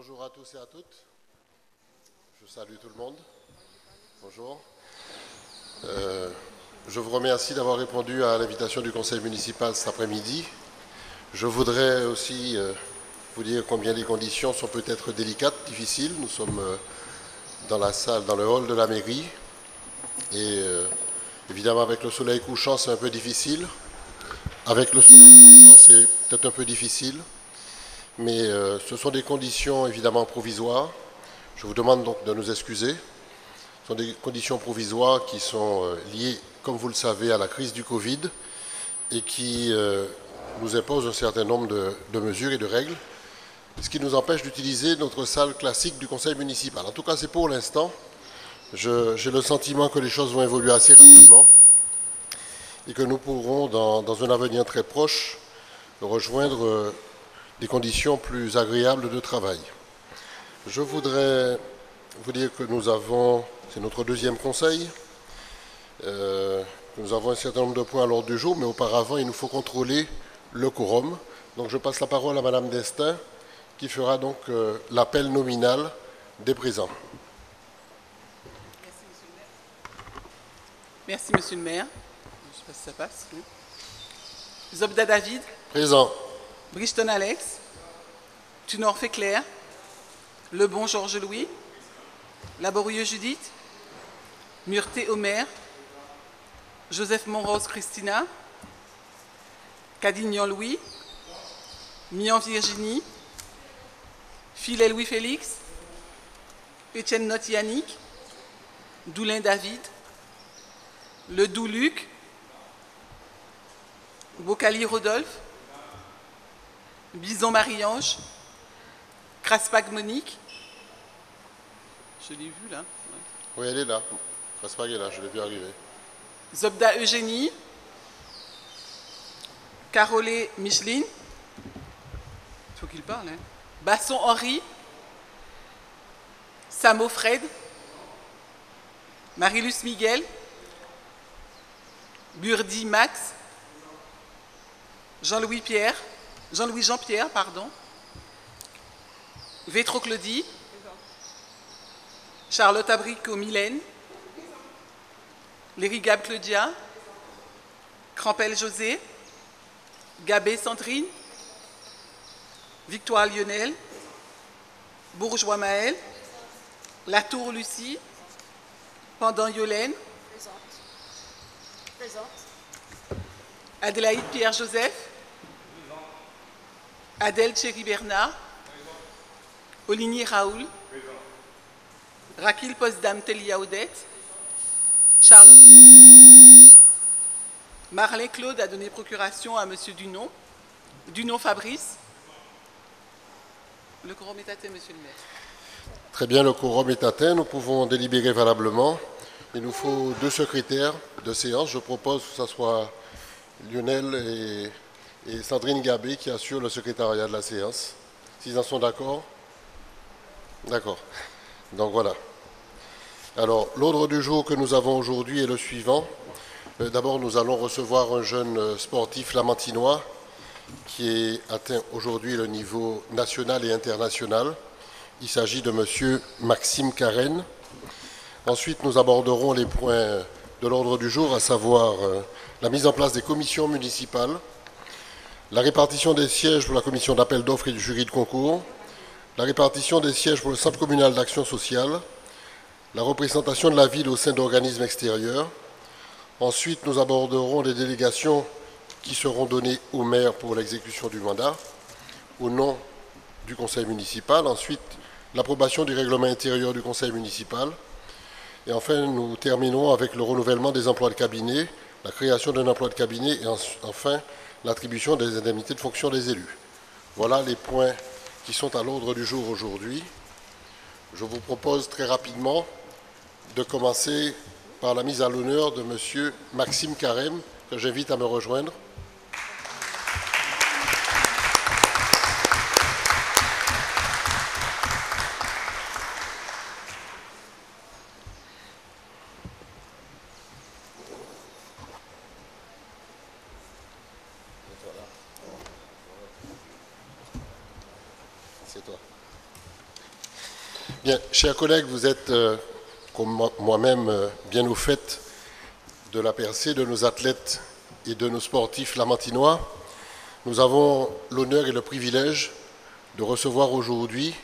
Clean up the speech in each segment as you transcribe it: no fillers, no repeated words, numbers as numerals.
Bonjour à tous et à toutes. Je salue tout le monde. Bonjour. Je vous remercie d'avoir répondu à l'invitation du conseil municipal cet après-midi. Je voudrais aussi vous dire combien les conditions sont peut-être délicates, difficiles. Nous sommes dans la salle, dans le hall de la mairie. Et évidemment, avec le soleil couchant, c'est un peu difficile. Avec le soleil couchant, c'est peut-être un peu difficile. Mais ce sont des conditions évidemment provisoires. Je vous demande donc de nous excuser. Ce sont des conditions provisoires qui sont liées, comme vous le savez, à la crise du Covid et qui nous imposent un certain nombre de mesures et de règles, ce qui nous empêche d'utiliser notre salle classique du conseil municipal. En tout cas, c'est pour l'instant. J'ai le sentiment que les choses vont évoluer assez rapidement et que nous pourrons, dans un avenir très proche, rejoindre des conditions plus agréables de travail. Je voudrais vous dire que c'est notre deuxième conseil, nous avons un certain nombre de points à l'ordre du jour, mais auparavant, il nous faut contrôler le quorum. Donc je passe la parole à Madame Destin, qui fera donc l'appel nominal des présents. Merci, Monsieur le maire. Je ne sais pas si ça passe. Oui. Zobda David. Présent. Bridgeton Alex. Tunor Féclair. Lebon Georges Louis. Laborieux Judith. Murté Omer. Joseph Monrose Christina. Cadignan Louis. Mian Virginie. Filet Louis Félix. Étienne Not Yannick. Doulin David. Ledoux Luc. Bocali Rodolphe. Bison Marie-Ange. Craspag Monique. Je l'ai vu là. Oui, elle est là. Craspag est là, je l'ai vu arriver. Zobda Eugénie. Carolé Micheline. Il faut qu'il parle. Hein. Basson Henri. Samo Fred. Marilus Miguel. Burdi Max. Jean-Louis Jean-Pierre, pardon. Vétro Claudie. Charlotte Abrico Mylène. Lérigab Claudia. Crampel José. Gabé Sandrine. Victoire Lionel. Bourgeois Maël. Latour Lucie. Pendant Yolène. Présente. Adélaïde Pierre-Joseph. Adèle Thierry Bernard. Oligny Raoul. Rakil Postdam Telia Odette. Charlotte. Marlène Claude a donné procuration à M. Dunon. Dunon Fabrice. Le quorum est atteint, Monsieur le maire. Très bien, le quorum est atteint. Nous pouvons délibérer valablement. Il nous faut 2 secrétaires de séance. Je propose que ce soit Lionel et Sandrine Gabé qui assurent le secrétariat de la séance. S'ils en sont d'accord? D'accord. Donc voilà. Alors, l'ordre du jour que nous avons aujourd'hui est le suivant. D'abord, nous allons recevoir un jeune sportif lamantinois qui est atteint aujourd'hui le niveau national et international. Il s'agit de M. Maxime Carène. Ensuite, nous aborderons les points de l'ordre du jour, à savoir la mise en place des commissions municipales, la répartition des sièges pour la commission d'appel d'offres et du jury de concours, la répartition des sièges pour le centre communal d'action sociale, la représentation de la ville au sein d'organismes extérieurs. Ensuite, nous aborderons les délégations qui seront données au maire pour l'exécution du mandat, au nom du conseil municipal. Ensuite, l'approbation du règlement intérieur du conseil municipal. Et enfin, nous terminerons avec le renouvellement des emplois de cabinet, la création d'un emploi de cabinet et enfin l'attribution des indemnités de fonction des élus. Voilà les points qui sont à l'ordre du jour aujourd'hui. Je vous propose très rapidement de commencer par la mise à l'honneur de M. Maxime Carême, que j'invite à me rejoindre. C'est toi. Bien, chers collègues, vous êtes, comme moi-même, bien au fait de la percée de nos athlètes et de nos sportifs lamantinois. Nous avons l'honneur et le privilège de recevoir aujourd'hui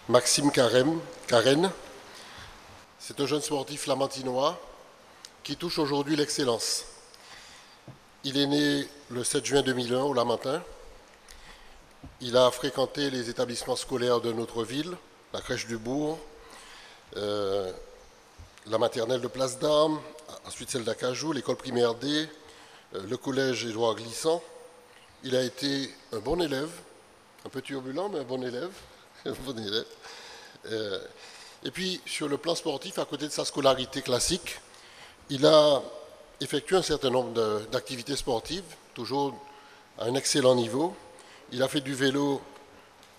Maxime Carène. C'est un jeune sportif lamantinois qui touche aujourd'hui l'excellence. Il est né le 7 juin 2001 au Lamentin. Il a fréquenté les établissements scolaires de notre ville, la crèche du Bourg, la maternelle de Place d'Armes, ensuite celle d'Acajou, l'école primaire D, le collège Édouard Glissant. Il a été un bon élève, un peu turbulent, mais un bon élève. Et puis, sur le plan sportif, à côté de sa scolarité classique, il a effectué un certain nombre d'activités sportives, toujours à un excellent niveau. Il a fait du vélo,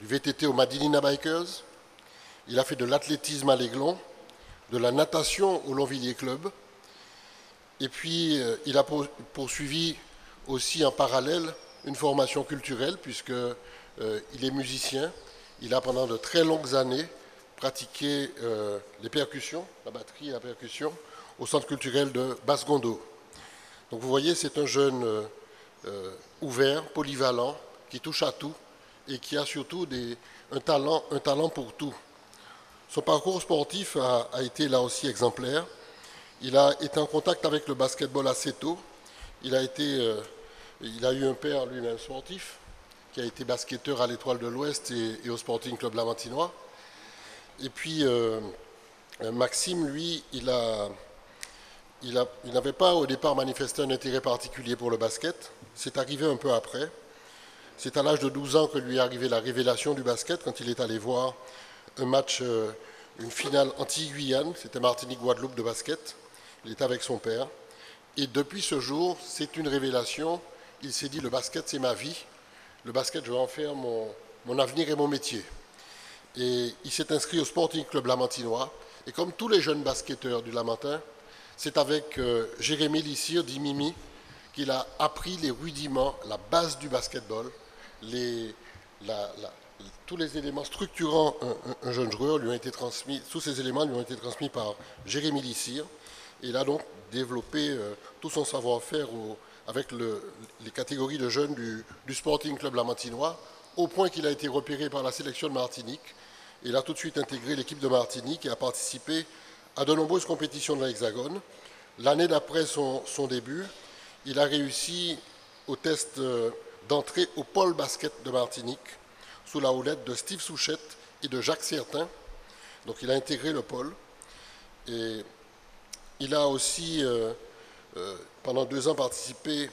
du VTT au Madinina Bikers. Il a fait de l'athlétisme à l'Aiglon, de la natation au Longvilliers Club. Et puis, il a poursuivi aussi en parallèle une formation culturelle, puisqu'il est musicien. Il a pendant de très longues années pratiqué les percussions, la batterie et la percussion, au centre culturel de Basse-Gondo. Donc vous voyez, c'est un jeune ouvert, polyvalent, qui touche à tout et qui a surtout un talent pour tout. Son parcours sportif a été là aussi exemplaire. Il a été en contact avec le basketball assez tôt. Il a eu un père lui-même sportif, qui a été basketteur à l'Étoile de l'Ouest et au Sporting Club Lamantinois. Et puis, Maxime, lui, il n'avait pas au départ manifesté un intérêt particulier pour le basket. C'est arrivé un peu après. C'est à l'âge de 12 ans que lui est arrivée la révélation du basket, quand il est allé voir un match, une finale anti-Guyane, c'était Martinique-Guadeloupe de basket. Il était avec son père. Et depuis ce jour, c'est une révélation. Il s'est dit, le basket, c'est ma vie. Le basket, je vais en faire mon avenir et mon métier. Et il s'est inscrit au Sporting Club Lamantinois. Et comme tous les jeunes basketteurs du Lamentin, c'est avec Jérémy Lissire, dit Mimi, qu'il a appris les rudiments, la base du basketball, tous les éléments structurant un jeune joueur lui ont été transmis, tous ces éléments lui ont été transmis par Jérémy Lissire. Et il a donc développé tout son savoir-faire avec les catégories de jeunes du Sporting Club Lamantinois, au point qu'il a été repéré par la sélection de Martinique. Il a tout de suite intégré l'équipe de Martinique et a participé à de nombreuses compétitions de l'Hexagone. L'année d'après son début, il a réussi au test d'entrée au pôle basket de Martinique, sous la houlette de Steve Souchette et de Jacques Certain. Donc il a intégré le pôle. Et il a aussi, pendant 2 ans, participé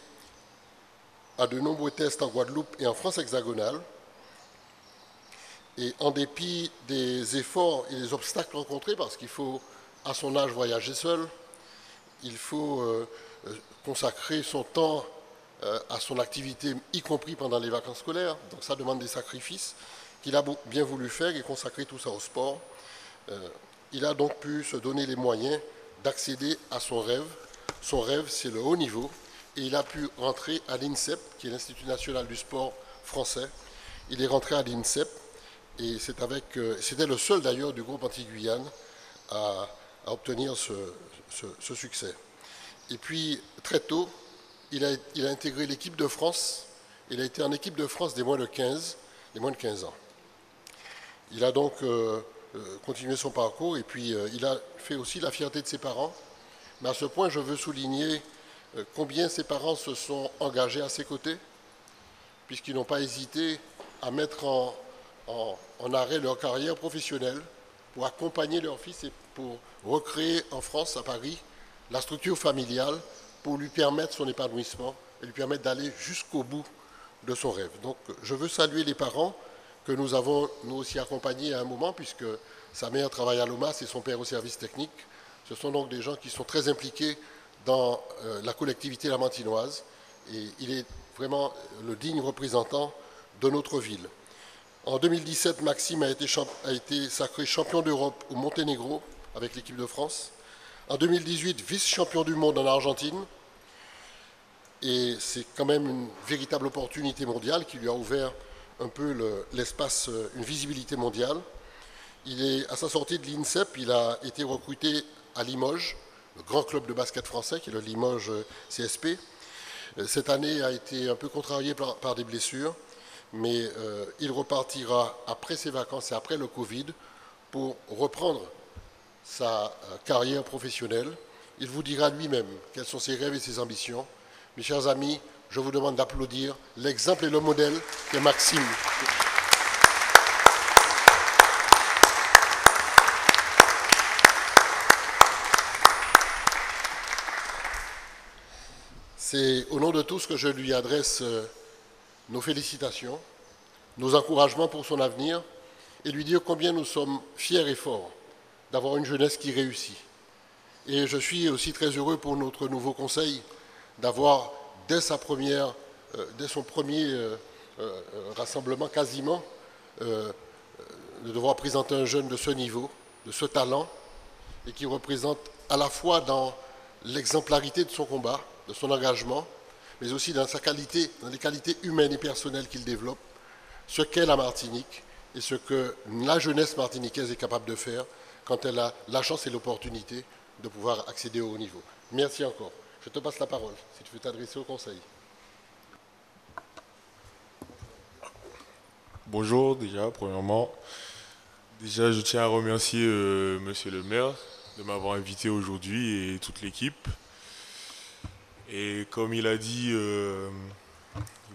à de nombreux tests en Guadeloupe et en France hexagonale. Et en dépit des efforts et des obstacles rencontrés, parce qu'il faut, à son âge, voyager seul, il faut consacrer son temps à son activité, y compris pendant les vacances scolaires. Donc ça demande des sacrifices qu'il a bien voulu faire et consacrer tout ça au sport. Il a donc pu se donner les moyens d'accéder à son rêve. Son rêve, c'est le haut niveau. Et il a pu rentrer à l'INSEP, qui est l'Institut national du sport français. Il est rentré à l'INSEP et c'était le seul d'ailleurs du groupe Anti-Guyane à obtenir ce succès. Et puis, très tôt, il a intégré l'équipe de France. Il a été en équipe de France des moins de 15 ans. Il a donc continué son parcours et puis il a fait aussi la fierté de ses parents. Mais à ce point, je veux souligner combien ses parents se sont engagés à ses côtés, puisqu'ils n'ont pas hésité à mettre en arrêt leur carrière professionnelle pour accompagner leur fils et pour recréer en France, à Paris, la structure familiale pour lui permettre son épanouissement et lui permettre d'aller jusqu'au bout de son rêve. Donc je veux saluer les parents que nous avons nous aussi accompagnés à un moment, puisque sa mère travaille à l'OMAS et son père au service technique. Ce sont donc des gens qui sont très impliqués dans la collectivité lamantinoise et il est vraiment le digne représentant de notre ville. En 2017, Maxime a été sacré champion d'Europe au Monténégro avec l'équipe de France. En 2018, vice-champion du monde en Argentine. Et c'est quand même une véritable opportunité mondiale qui lui a ouvert un peu l'espace, une visibilité mondiale. À sa sortie de l'INSEP, il a été recruté à Limoges, le grand club de basket français, qui est le Limoges CSP. Cette année a été un peu contrariée par des blessures, mais il repartira après ses vacances et après le Covid pour reprendre sa carrière professionnelle. Il vous dira lui-même quels sont ses rêves et ses ambitions. Mes chers amis, je vous demande d'applaudir l'exemple et le modèle qu'est Maxime. C'est au nom de tous que je lui adresse nos félicitations, nos encouragements pour son avenir et lui dire combien nous sommes fiers et forts d'avoir une jeunesse qui réussit. Et je suis aussi très heureux pour notre nouveau conseil d'avoir, dès son premier rassemblement quasiment, de devoir présenter un jeune de ce niveau, de ce talent, et qui représente à la fois dans l'exemplarité de son combat, de son engagement, mais aussi dans les qualités humaines et personnelles qu'il développe, ce qu'est la Martinique et ce que la jeunesse martiniquaise est capable de faire quand elle a la chance et l'opportunité de pouvoir accéder au haut niveau. Merci encore. Je te passe la parole, si tu veux t'adresser au Conseil. Bonjour, premièrement. Je tiens à remercier Monsieur le maire de m'avoir invité aujourd'hui et toute l'équipe. Et comme il a dit, il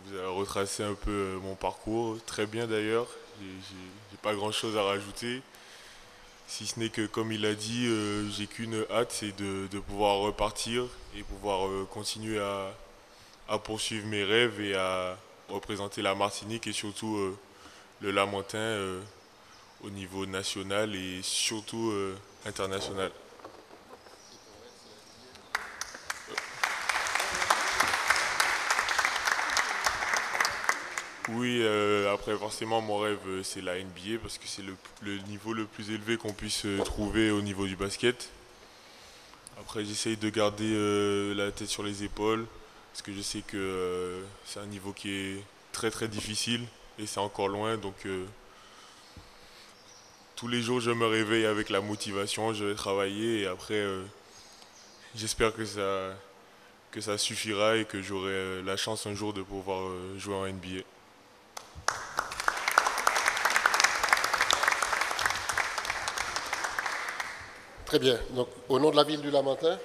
vous a retracé un peu mon parcours, très bien d'ailleurs. J'ai pas grand-chose à rajouter, si ce n'est que, comme il a dit, j'ai qu'une hâte, c'est de pouvoir repartir et pouvoir continuer à poursuivre mes rêves et à représenter la Martinique et surtout le Lamentin au niveau national et surtout international. Oui, après forcément mon rêve c'est la NBA parce que c'est le niveau le plus élevé qu'on puisse trouver au niveau du basket. Après j'essaye de garder la tête sur les épaules parce que je sais que c'est un niveau qui est très très difficile et c'est encore loin, donc tous les jours je me réveille avec la motivation, je vais travailler et après j'espère que ça suffira et que j'aurai la chance un jour de pouvoir jouer en NBA. Très bien. Donc, au nom de la ville du Lamentin,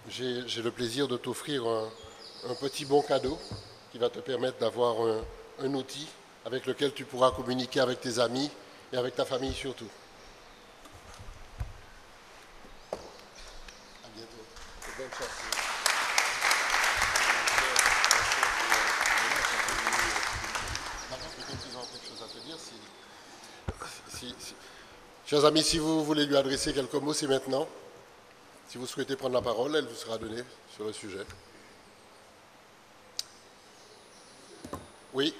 j'ai le plaisir de t'offrir un petit bon cadeau qui va te permettre d'avoir un outil avec lequel tu pourras communiquer avec tes amis et avec ta famille surtout. À bientôt. Bonne chance. Peut-être qu'ils ont quelque chose à te dire. Chers amis, si vous voulez lui adresser quelques mots, c'est maintenant. Si vous souhaitez prendre la parole, elle vous sera donnée sur le sujet. Oui.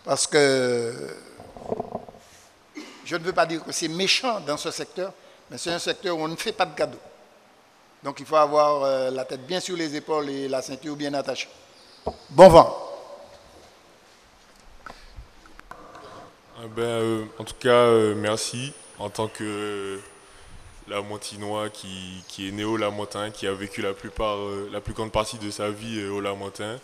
Parce que je ne veux pas dire que c'est méchant dans ce secteur, mais c'est un secteur où on ne fait pas de cadeaux. Donc il faut avoir la tête bien sur les épaules et la ceinture bien attachée. Bon vent. En tout cas, merci. En tant que Lamontinois qui est né au Lamentin, qui a vécu la plus grande partie de sa vie au Lamentin,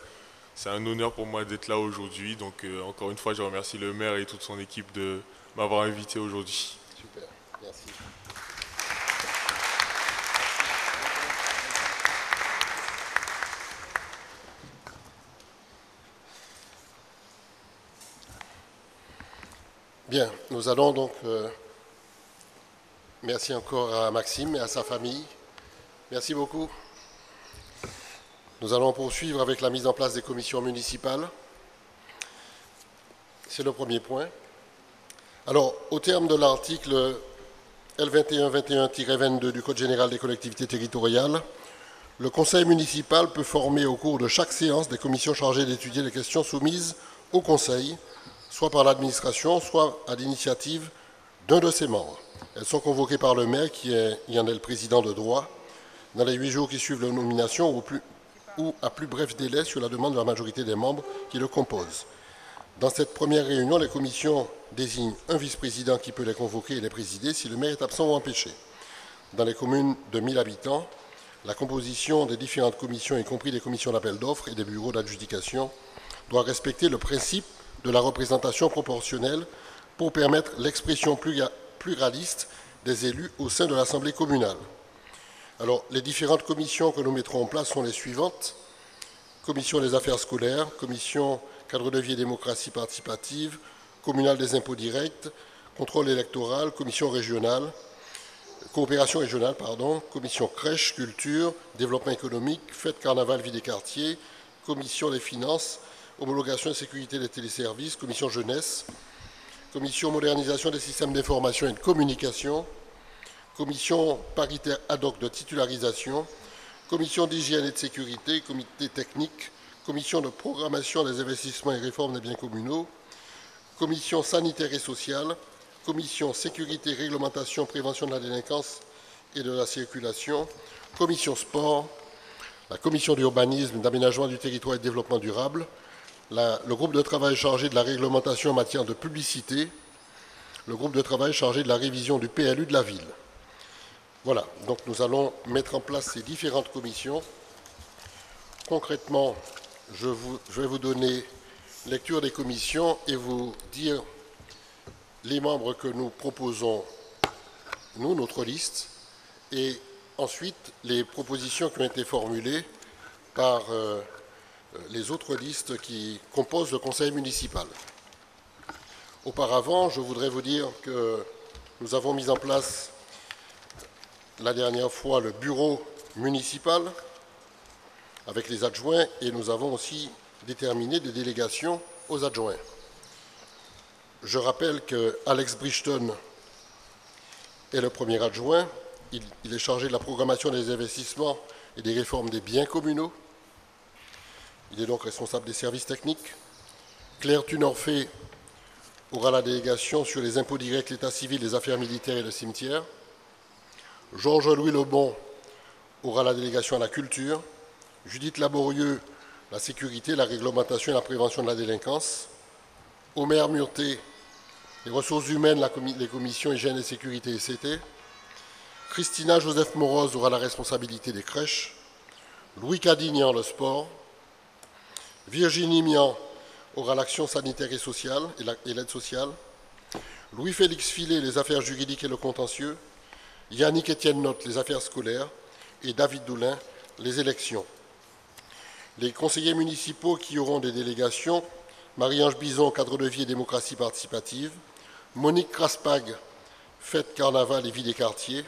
c'est un honneur pour moi d'être là aujourd'hui. Donc encore une fois, je remercie le maire et toute son équipe de m'avoir invité aujourd'hui. Super, merci. Bien, nous allons donc... merci encore à Maxime et à sa famille. Merci beaucoup. Nous allons poursuivre avec la mise en place des commissions municipales. C'est le premier point. Alors, au terme de l'article L2121-22 du Code général des collectivités territoriales, le conseil municipal peut former au cours de chaque séance des commissions chargées d'étudier les questions soumises au conseil, soit par l'administration, soit à l'initiative d'un de ses membres. Elles sont convoquées par le maire, qui en est le président de droit, dans les 8 jours qui suivent la nomination ou à plus bref délai sur la demande de la majorité des membres qui le composent. Dans cette première réunion, les commissions désignent un vice-président qui peut les convoquer et les présider si le maire est absent ou empêché. Dans les communes de 1000 habitants, la composition des différentes commissions, y compris des commissions d'appel d'offres et des bureaux d'adjudication, doit respecter le principe de la représentation proportionnelle pour permettre l'expression pluraliste des élus au sein de l'Assemblée communale. Alors, les différentes commissions que nous mettrons en place sont les suivantes. Commission des affaires scolaires, commission cadre de vie et démocratie participative, communale des impôts directs, contrôle électoral, commission régionale, coopération régionale, commission crèche, culture, développement économique, fête carnaval, vie des quartiers, commission des finances, homologation et sécurité des téléservices, commission jeunesse, commission modernisation des systèmes d'information et de communication, commission paritaire ad hoc de titularisation, commission d'hygiène et de sécurité, comité technique, commission de programmation des investissements et réformes des biens communaux, commission sanitaire et sociale, commission sécurité, réglementation, prévention de la délinquance et de la circulation, commission sport, la commission d'urbanisme, d'aménagement du territoire et de développement durable, le groupe de travail chargé de la réglementation en matière de publicité, le groupe de travail chargé de la révision du PLU de la ville. Voilà, donc nous allons mettre en place ces différentes commissions. Concrètement, je vais vous donner lecture des commissions et vous dire les membres que nous proposons, nous, notre liste, et ensuite les propositions qui ont été formulées par les autres listes qui composent le conseil municipal. Auparavant, je voudrais vous dire que nous avons mis en place la dernière fois le bureau municipal avec les adjoints et nous avons aussi déterminé des délégations aux adjoints. Je rappelle que Alex Bridgeton est le premier adjoint. Il est chargé de la programmation des investissements et des réformes des biens communaux. Il est donc responsable des services techniques. Claire Tunorfé aura la délégation sur les impôts directs, l'état civil, les affaires militaires et le cimetière. Georges-Louis Lebon aura la délégation à la culture. Judith Laborieux, la sécurité, la réglementation et la prévention de la délinquance. Omer Murté, les ressources humaines, les commissions hygiène et sécurité et CT. Christina Joseph Moroz aura la responsabilité des crèches. Louis Cadignan, le sport. Virginie Mian aura l'action sanitaire et sociale et l'aide sociale. Louis-Félix Filet, les affaires juridiques et le contentieux. Yannick Étienne Notte, les affaires scolaires. Et David Doulin, les élections. Les conseillers municipaux qui auront des délégations, Marie-Ange Bison, cadre de vie et démocratie participative. Monique Craspag, fête, carnaval et vie des quartiers.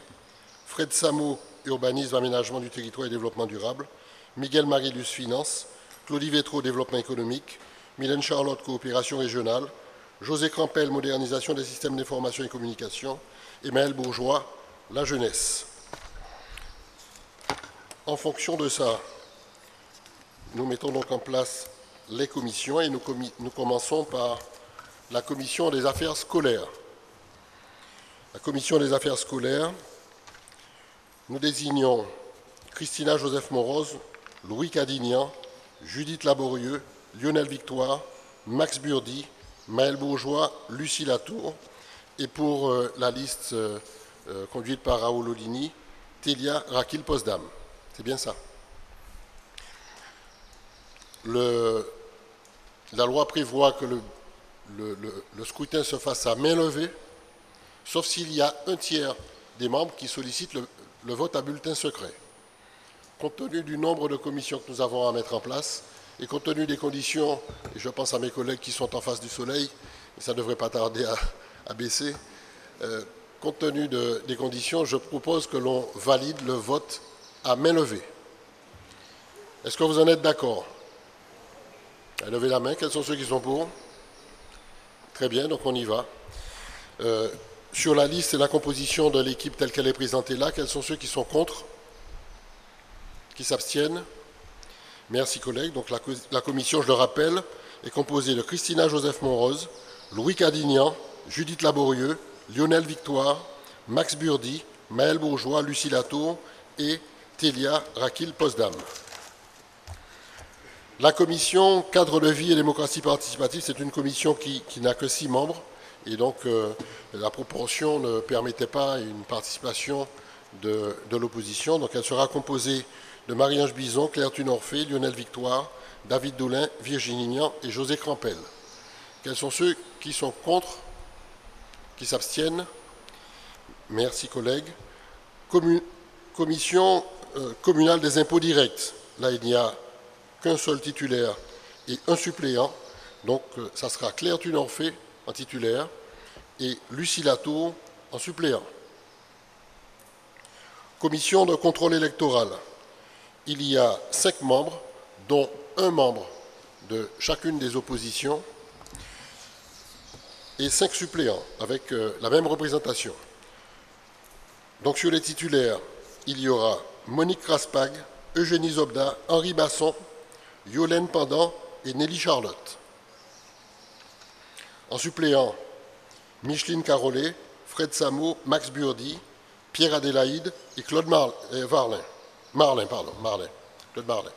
Fred Samo, urbanisme, aménagement du territoire et développement durable. Miguel Marilus, finance. Claudie Vétro, développement économique. Mylène Charlotte, coopération régionale. José Crampel, modernisation des systèmes d'information et communication. Et Maël Bourgeois, la jeunesse. En fonction de ça, nous mettons donc en place les commissions et nous commençons par la commission des affaires scolaires. La commission des affaires scolaires, nous désignons Christina Joseph Moroz, Louis Cadignan, Judith Laborieux, Lionel Victoire, Max Burdi, Maël Bourgeois, Lucie Latour, et pour la liste conduite par Raoul Olini, Télia Rakil Posdam. C'est bien ça. La loi prévoit que le scrutin se fasse à main levée, sauf s'il y a un tiers des membres qui sollicitent le vote à bulletin secret. Compte tenu du nombre de commissions que nous avons à mettre en place, et compte tenu des conditions, et je pense à mes collègues qui sont en face du soleil, et ça ne devrait pas tarder à baisser, compte tenu des conditions, je propose que l'on valide le vote à main levée. Est-ce que vous en êtes d'accord? Levez la main. Quels sont ceux qui sont pour? Très bien, donc on y va. Sur la liste et la composition de l'équipe telle qu'elle est présentée là, quels sont ceux qui sont contre? Qui s'abstiennent? Merci collègues. Donc la commission, je le rappelle, est composée de Christina Joseph Monrose, Louis Cadignan, Judith Laborieux, Lionel Victoire, Max Burdi, Maël Bourgeois, Lucie Latour et Télia Rakil Posdam. La commission cadre de vie et démocratie participative, c'est une commission qui n'a que 6 membres et donc la proportion ne permettait pas une participation de l'opposition. Donc elle sera composée de Marie-Ange Bison, Claire Tunorfé, Lionel Victoire, David Doulin, Virginie Nian et José Crampel. Quels sont ceux qui sont contre? Qui s'abstiennent? Merci collègues. Commission communale des impôts directs. Là, il n'y a qu'un seul titulaire et un suppléant. Donc, ça sera Claire Tunorfé en titulaire et Lucie Latour en suppléant. Commission de contrôle électoral. Il y a 5 membres, dont un membre de chacune des oppositions et 5 suppléants avec la même représentation. Donc sur les titulaires, il y aura Monique Raspag, Eugénie Zobda, Henri Basson, Yolène Pendant et Nelly Charlotte. En suppléant, Micheline Carollet, Fred Samo, Max Burdi, Pierre Adélaïde et Claude Marlin. Claude Marlin.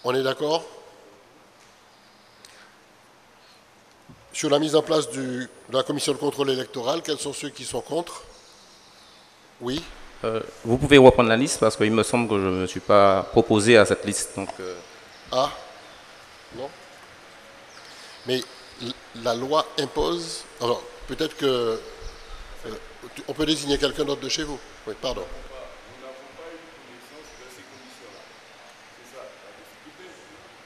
On est d'accord? Sur la mise en place de la commission de contrôle électoral, quels sont ceux qui sont contre? Oui. Vous pouvez reprendre la liste parce qu'il me semble que je ne me suis pas proposé à cette liste. Donc, Ah, non. Mais la loi impose... Alors, peut-être que... on peut désigner quelqu'un d'autre de chez vous. Oui, pardon. Nous n'avons pas eu connaissance de ces commissions-là. C'est ça la difficulté.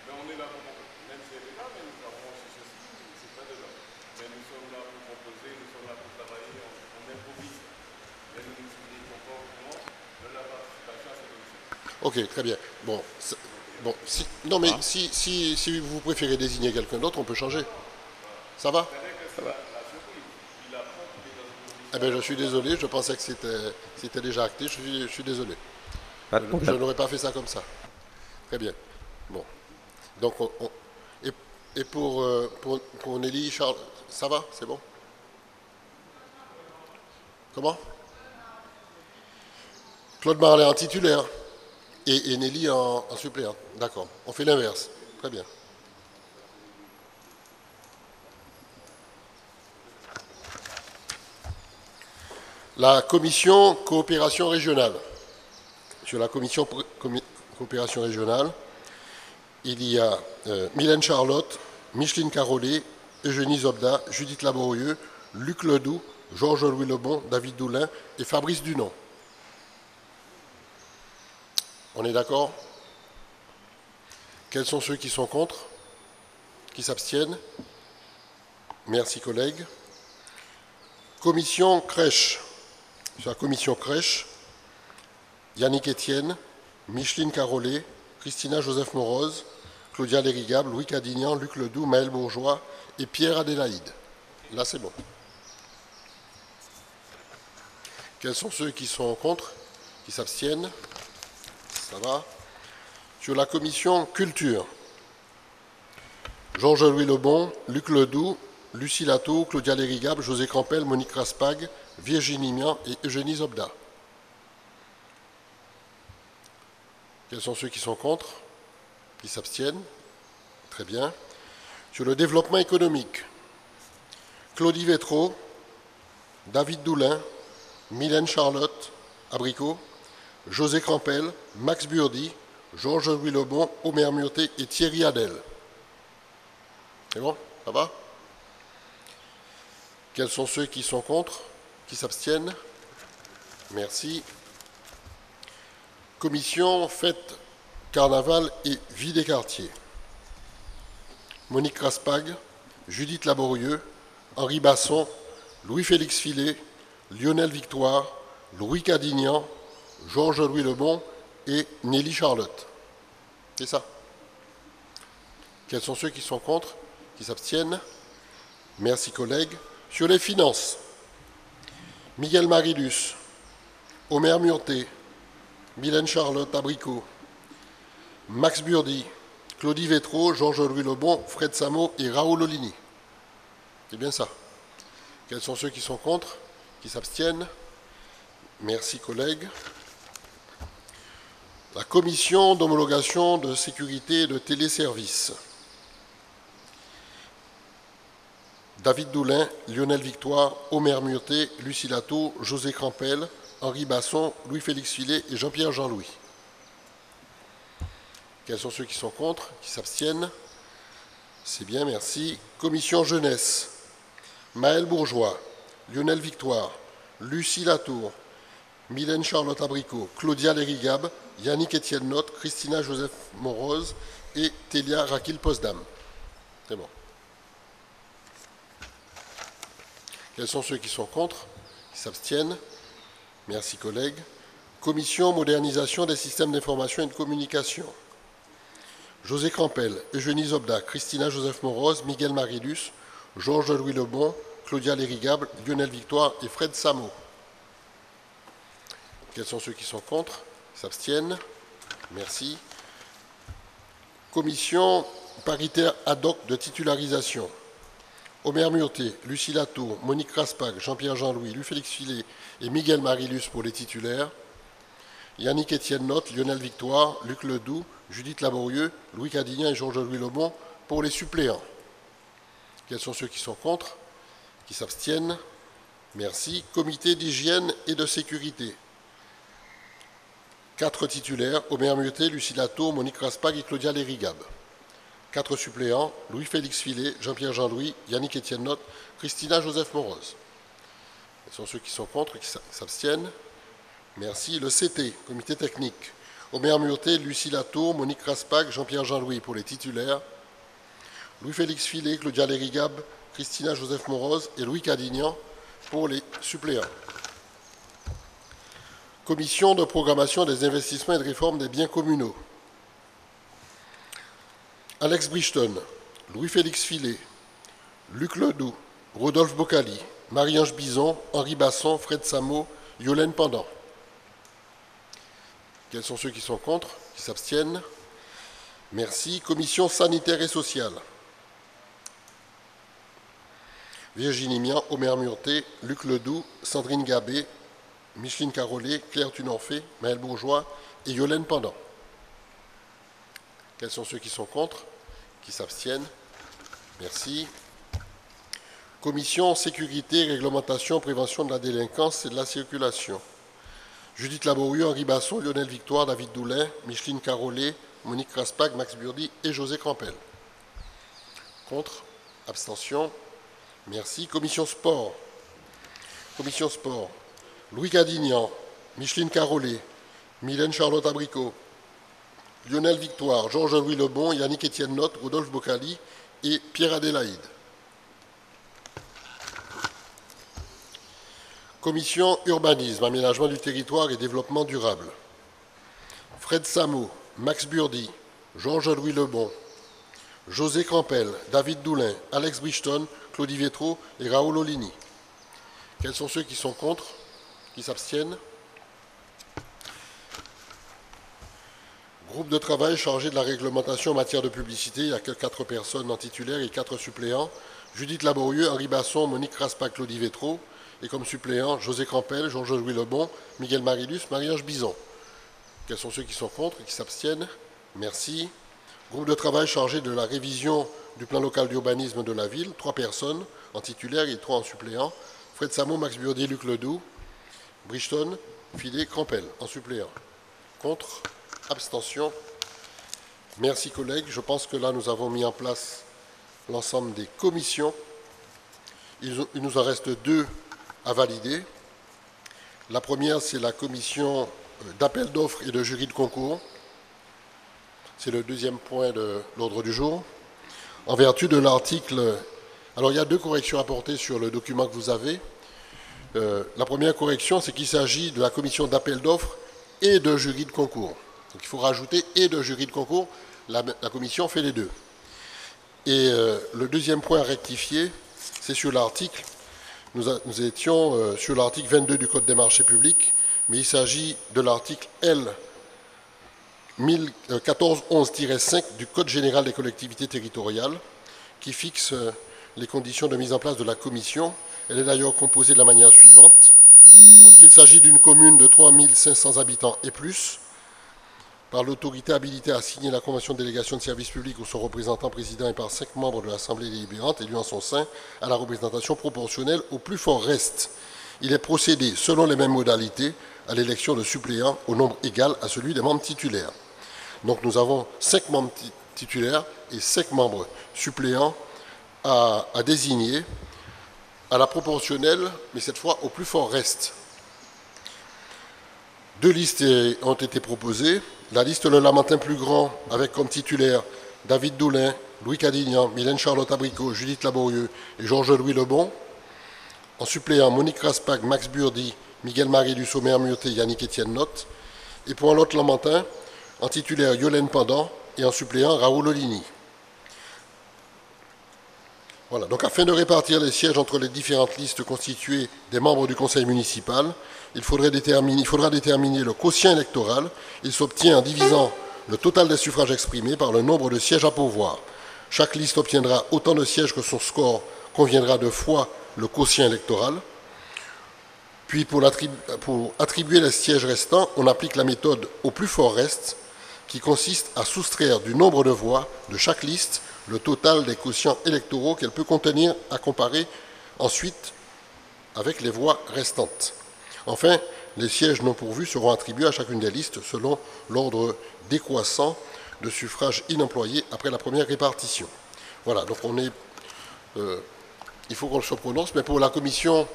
Mais on est là pour... Même si elle est là, mais nous avons aussi ceci, c'est pas dedans. Mais nous sommes là pour proposer, nous sommes là pour travailler, on improvise. Mais nous ne sommes pas au courant de la participation à ces commissions. Ok, très bien. Bon, non, mais si vous préférez désigner quelqu'un d'autre, on peut changer. Ça va? Eh bien, je suis désolé, je pensais que c'était déjà acté, je suis désolé. Je n'aurais pas fait ça comme ça. Très bien. Bon. Donc, et pour Nelly, Charles, ça va? C'est bon? Comment? Claude Marlin en titulaire et Nelly en suppléant. D'accord. On fait l'inverse. Très bien. La commission coopération régionale. Sur la commission coopération régionale, il y a Mylène Charlotte, Micheline Carollet, Eugénie Zobda, Judith Laborieux, Luc Ledoux, Georges-Louis Lebon, David Doulin et Fabrice Dunon. On est d'accord? Quels sont ceux qui sont contre? Qui s'abstiennent? Merci collègues. Commission crèche. Sur la commission crèche, Yannick Etienne, Micheline Carollet, Christina Joseph Morose, Claudia Lérigable, Louis Cadignan, Luc Ledoux, Maël Bourgeois et Pierre Adélaïde. Là, c'est bon. Quels sont ceux qui sont contre? Qui s'abstiennent? Ça va. Sur la commission culture, Georges-Louis Lebon, Luc Ledoux, Lucie Latour, Claudia Lérigable, José Crampel, Monique Raspag, Virginie Nian et Eugénie Zobda. Quels sont ceux qui sont contre? Qui s'abstiennent? Très bien. Sur le développement économique, Claudie Vétro, David Doulin, Mylène Charlotte, Abricot, José Crampel, Max Burdi, Georges-Louis Lebon, Omer Murté et Thierry Adel. C'est bon? Ça va? Quels sont ceux qui sont contre? Qui s'abstiennent? Merci. Commission fête, carnaval et vie des quartiers. Monique Raspag, Judith Laborieux, Henri Basson, Louis-Félix Filet, Lionel Victoire, Louis Cadignan, Georges-Louis Lebon et Nelly Charlotte. C'est ça. Quels sont ceux qui sont contre? Qui s'abstiennent? Merci collègues. Sur les finances, Miguel Marilus, Omer Murté, Mylène Charlotte Abricot, Max Burdi, Claudie Vétro, Georges-Louis Lebon, Fred Samo et Raoul Olini. C'est bien ça. Quels sont ceux qui sont contre, qui s'abstiennent? Merci, collègues. La commission d'homologation de sécurité et de téléservice. David Doulin, Lionel Victoire, Omer Murté, Lucie Latour, José Crampel, Henri Basson, Louis-Félix Filet et Jean-Pierre Jean-Louis. Quels sont ceux qui sont contre, qui s'abstiennent? C'est bien, merci. Commission jeunesse. Maël Bourgeois, Lionel Victoire, Lucie Latour, Mylène Charlotte Abricot, Claudia Lérigab, Yannick Étienne Notte, Christina Joseph Morose et Télia Rakil Postdam. C'est bon. Quels sont ceux qui sont contre, qui s'abstiennent? Merci, collègues. Commission modernisation des systèmes d'information et de communication. José Crampel, Eugénie Zobda, Christina Joseph Morose, Miguel Marilus, Georges-Louis Lebon, Claudia Lérigable, Lionel Victoire et Fred Samo. Quels sont ceux qui sont contre, qui s'abstiennent? Merci. Commission paritaire ad hoc de titularisation. Omer Murté, Lucie Latour, Monique Raspac, Jean-Pierre Jean-Louis, Louis-Félix Filet et Miguel Marilus pour les titulaires. Yannick Étienne Notte, Lionel Victoire, Luc Ledoux, Judith Laborieux, Louis Cadignan et Georges-Louis Lebon pour les suppléants. Quels sont ceux qui sont contre, qui s'abstiennent? Merci. Comité d'hygiène et de sécurité. 4 titulaires, Omer Murté, Lucie Latour, Monique Raspac et Claudia Lérigab. 4 suppléants, Louis-Félix Filet, Jean-Pierre Jean-Louis, Yannick Étienne Notte, Christina Joseph Morose. Quels sont ceux qui sont contre, qui s'abstiennent? Merci. Le CT, comité technique. Omer Murté, Lucie Latour, Monique Raspac, Jean-Pierre Jean-Louis pour les titulaires. Louis-Félix Filet, Claudia Lérigab, Christina Joseph Morose et Louis Cadignan pour les suppléants. Commission de programmation des investissements et de réforme des biens communaux. Alex Brichton, Louis-Félix Filet, Luc Ledoux, Rodolphe Bocali, Marie-Ange Bison, Henri Basson, Fred Samo, Yolène Pendant. Quels sont ceux qui sont contre, qui s'abstiennent? Merci. Commission sanitaire et sociale. Virginie Mian, Omer Murté, Luc Ledoux, Sandrine Gabé, Micheline Carollet, Claire Tunorfé, Maël Bourgeois et Yolène Pendant. Quels sont ceux qui sont contre, qui s'abstiennent? Merci. Commission sécurité, réglementation, prévention de la délinquance et de la circulation. Judith Laborieux, Henri Basson, Lionel Victoire, David Doulin, Micheline Carollet, Monique Raspac, Max Burdi et José Crampel. Contre? Abstention? Merci. Commission sport. Commission sport. Louis Cadignan, Micheline Carollet, Mylène Charlotte Abricot, Lionel Victoire, Georges-Louis Lebon, Yannick Étienne Notte, Rodolphe Bocali et Pierre Adélaïde. Commission urbanisme, aménagement du territoire et développement durable. Fred Samo, Max Burdi, Georges-Louis Lebon, José Crampel, David Doulin, Alex Brichton, Claudie Vétro et Raoul Olini. Quels sont ceux qui sont contre, qui s'abstiennent? Groupe de travail chargé de la réglementation en matière de publicité, il n'y a que 4 personnes en titulaire et 4 suppléants. Judith Laborieux, Henri Basson, Monique Raspac, Claudie Vétro. Et comme suppléants, José Crampel, Georges-Louis Lebon, Miguel Marilus, Marie-Ange Bison. Quels sont ceux qui sont contre et qui s'abstiennent? Merci. Groupe de travail chargé de la révision du plan local d'urbanisme de la ville, 3 personnes en titulaire et 3 en suppléant. Fred Samo, Max Burdi, Luc Ledoux, Brichton, Filet, Crampel en suppléant. Contre? Abstention. Merci, collègues. Je pense que là, nous avons mis en place l'ensemble des commissions. Il nous en reste 2 à valider. La première, c'est la commission d'appel d'offres et de jury de concours. C'est le 2e point de l'ordre du jour. En vertu de l'article... Alors, il y a 2 corrections apportées sur le document que vous avez. La première correction, c'est qu'il s'agit de la commission d'appel d'offres et de jury de concours. Donc, il faut rajouter « et de jury de concours ». La commission fait les 2. Et le 2e point à rectifier, c'est sur l'article. nous étions sur l'article 22 du Code des marchés publics, mais il s'agit de l'article L 1411-5 du Code général des collectivités territoriales qui fixe les conditions de mise en place de la commission. Elle est d'ailleurs composée de la manière suivante. Lorsqu'il s'agit d'une commune de 3500 habitants et plus, par l'autorité habilitée à signer la convention de délégation de service public ou son représentant président et par 5 membres de l'Assemblée délibérante élus en son sein à la représentation proportionnelle au plus fort reste. Il est procédé selon les mêmes modalités à l'élection de suppléants au nombre égal à celui des membres titulaires. Donc nous avons 5 membres titulaires et 5 membres suppléants à désigner à la proportionnelle, mais cette fois au plus fort reste. 2 listes ont été proposées. La liste Le Lamentin plus grand, avec comme titulaire David Doulin, Louis Cadignan, Mylène Charlotte Abricot, Judith Laborieux et Georges-Louis Lebon. En suppléant, Monique Raspac, Max Burdi, Miguel-Marie Dussault, Murté, Yannick Étienne Notte. Et pour un autre Lamentin, en titulaire Yolène Pendant et en suppléant Raoul Oligny. Voilà, donc afin de répartir les sièges entre les différentes listes constituées des membres du conseil municipal, il faudra déterminer le quotient électoral. Il s'obtient en divisant le total des suffrages exprimés par le nombre de sièges à pourvoir. Chaque liste obtiendra autant de sièges que son score conviendra de fois le quotient électoral. Puis pour attribuer les sièges restants, on applique la méthode au plus fort reste, qui consiste à soustraire du nombre de voix de chaque liste le total des quotients électoraux qu'elle peut contenir, à comparer ensuite avec les voix restantes. Enfin, les sièges non pourvus seront attribués à chacune des listes selon l'ordre décroissant de suffrages inemployés après la première répartition. Voilà, donc il faut qu'on se prononce, mais pour la commission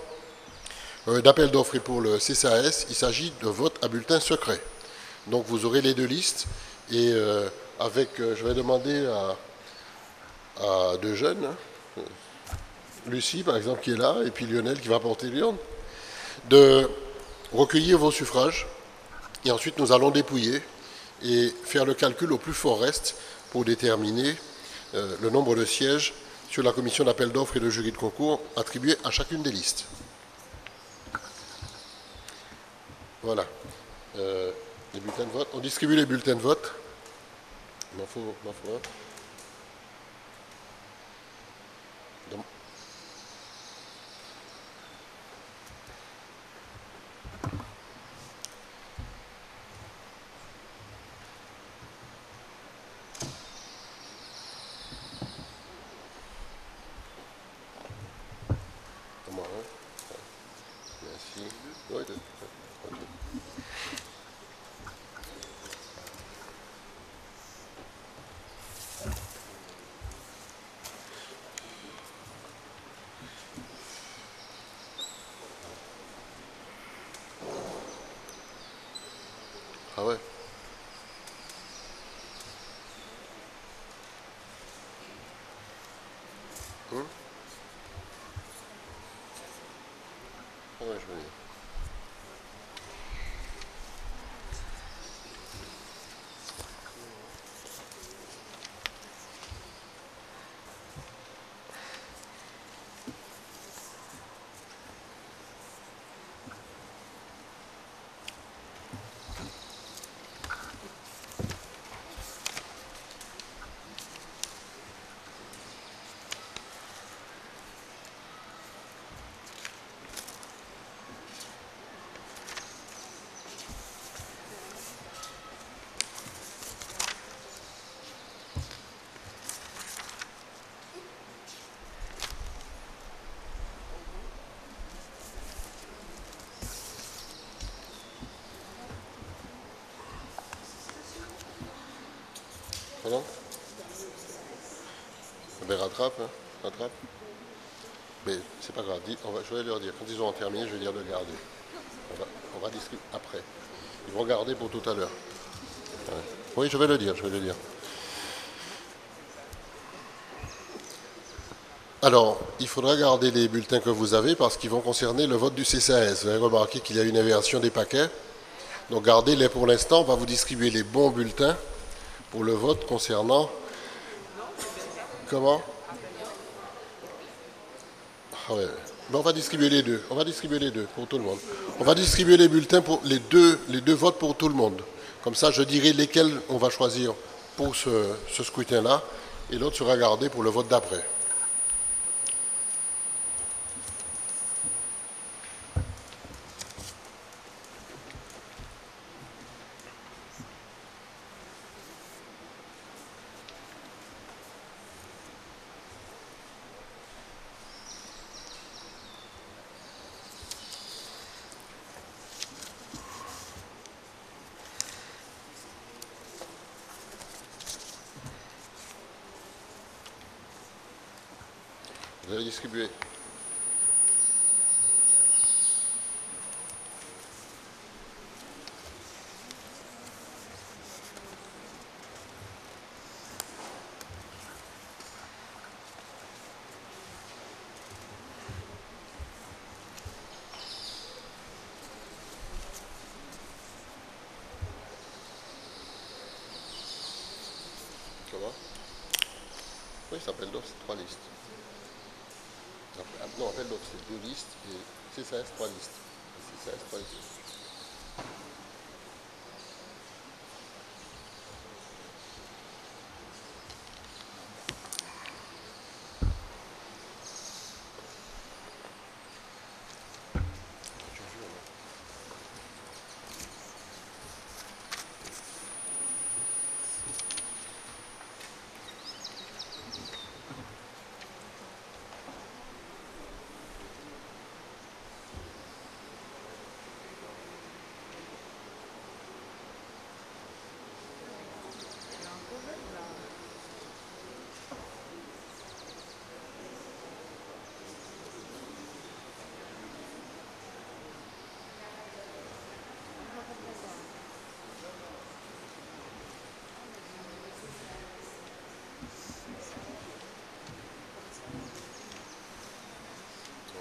d'appel d'offres et pour le CCAS, il s'agit de vote à bulletin secret. Donc vous aurez les 2 listes et je vais demander à 2 jeunes, Lucie par exemple qui est là et puis Lionel qui va porter l'urne, de recueillir vos suffrages et ensuite nous allons dépouiller et faire le calcul au plus fort reste pour déterminer le nombre de sièges sur la commission d'appel d'offres et de jury de concours attribués à chacune des listes. Voilà. Les bulletins de vote. On distribue les bulletins de vote. Il m'en faut un. Merci. Oui, ah ouais. Ah ouais, je veux dire. Pardon? Ben rattrape, hein, rattrape. Mais c'est pas grave, je vais leur dire, quand ils auront terminé, je vais dire de garder. On va discuter après. Ils vont garder pour tout à l'heure. Ouais. Oui, je vais le dire. Alors, il faudra garder les bulletins que vous avez parce qu'ils vont concerner le vote du CCAS. Vous avez remarqué qu'il y a une inversion des paquets. Donc gardez-les pour l'instant. On va vous distribuer les bons bulletins pour le vote concernant... Comment? Ah ouais. on va distribuer les deux. On va distribuer les deux pour tout le monde. On va distribuer les bulletins pour les deux votes pour tout le monde. Comme ça, je dirai lesquels on va choisir pour ce scrutin-là, et l'autre sera gardé pour le vote d'après. Vous allez distribuer. Comment? Oui, ça s'appelle d'offre, c'est 3 listes. Non, appel d'offres, c'est 2 listes et CCAS 3 listes. CCAS 3 listes.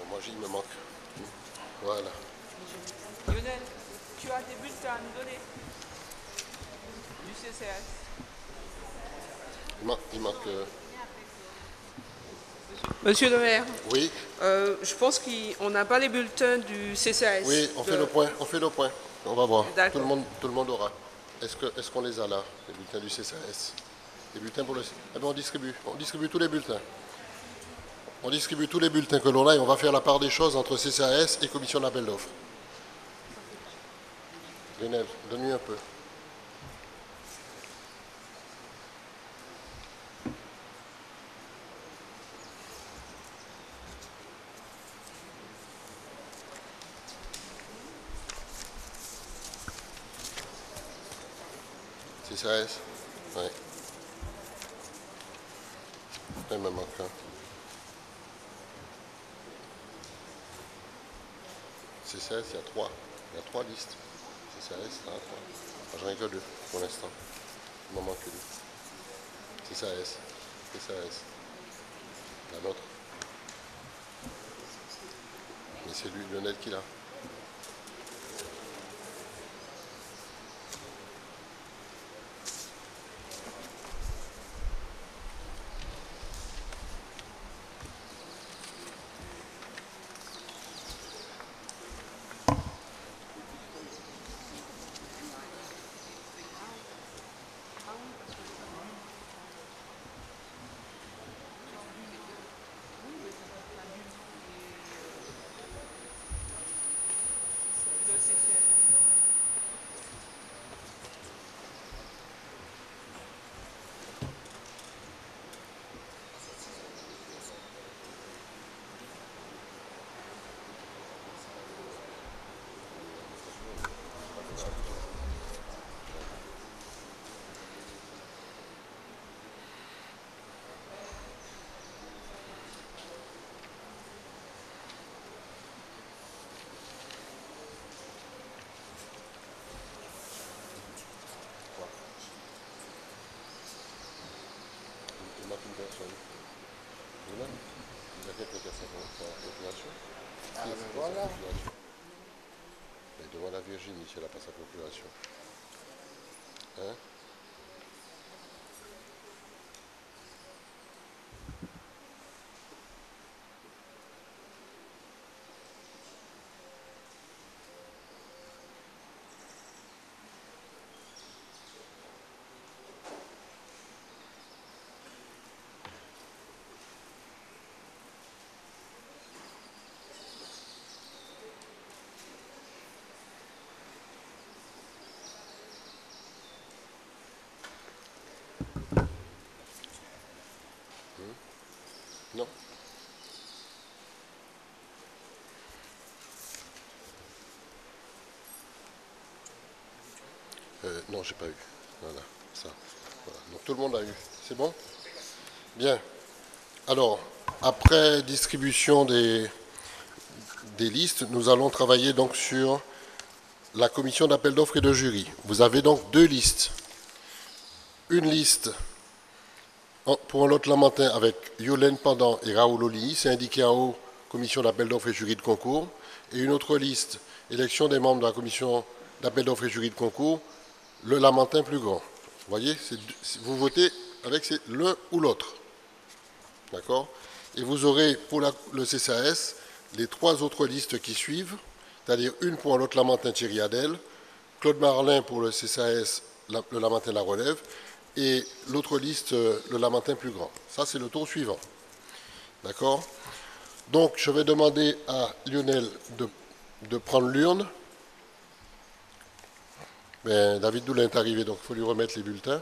Moi, il me manque. Voilà. Lionel, tu as des bulletins à nous donner du CCS. Il manque. Monsieur le maire, Oui, je pense qu'on n'a pas les bulletins du CCS. oui, on fait le point. On fait le point. On va voir. D'accord. Tout le monde aura. Est-ce qu'on les a là, les bulletins du CCAS? Les bulletins pour le. Eh bien, on distribue tous les bulletins. On distribue tous les bulletins que l'on a et on va faire la part des choses entre CCAS et commission d'appel d'offres. Lionel, donne-lui un peu. CCAS? Oui. Il me manque un. CCAS, il y a 3. Il y a 3 listes. CCAS, il y en a 3. J'en ai que 2 pour l'instant. Il m'en manque que 2. CCAS. CCAS. La nôtre. Mais c'est lui, Lionel, qui l'a. Il manque une personne. Lionel, il a quelqu'un qui a sa procuration. Ah, Qui a ben sa voilà. procuration? Mais demande à Virginie si elle n'a pas sa procuration. Hein? Non. Non, j'ai pas eu. Voilà, ça. Voilà. Donc tout le monde a eu. C'est bon? Bien. Alors, après distribution des listes, nous allons travailler donc sur la commission d'appel d'offres et de jury. Vous avez donc deux listes. Une liste pour un lot lamentin avec Yolène Pendant et Raoul Oli, c'est indiqué en haut, commission d'appel d'offres et jury de concours. Et une autre liste, élection des membres de la commission d'appel d'offres et jury de concours, le lamentin plus grand. Vous voyez, vous votez avec l'un ou l'autre. D'accord? Et vous aurez pour le CCAS les trois autres listes qui suivent, c'est-à-dire une pour un lot lamentin Thierry Adel, Claude Marlin pour le CCAS, le lamentin La Relève, et l'autre liste, le lamentin plus grand. Ça, c'est le tour suivant. D'accord? Donc, je vais demander à Lionel de prendre l'urne. Ben, David Doulin est arrivé, donc il faut lui remettre les bulletins.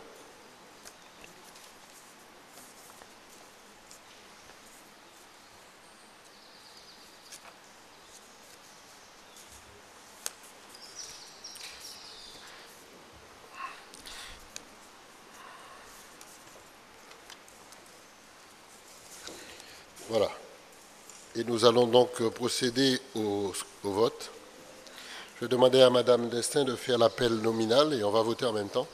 Voilà. Et nous allons donc procéder au vote. Je vais demander à Madame Destin de faire l'appel nominal et on va voter en même temps.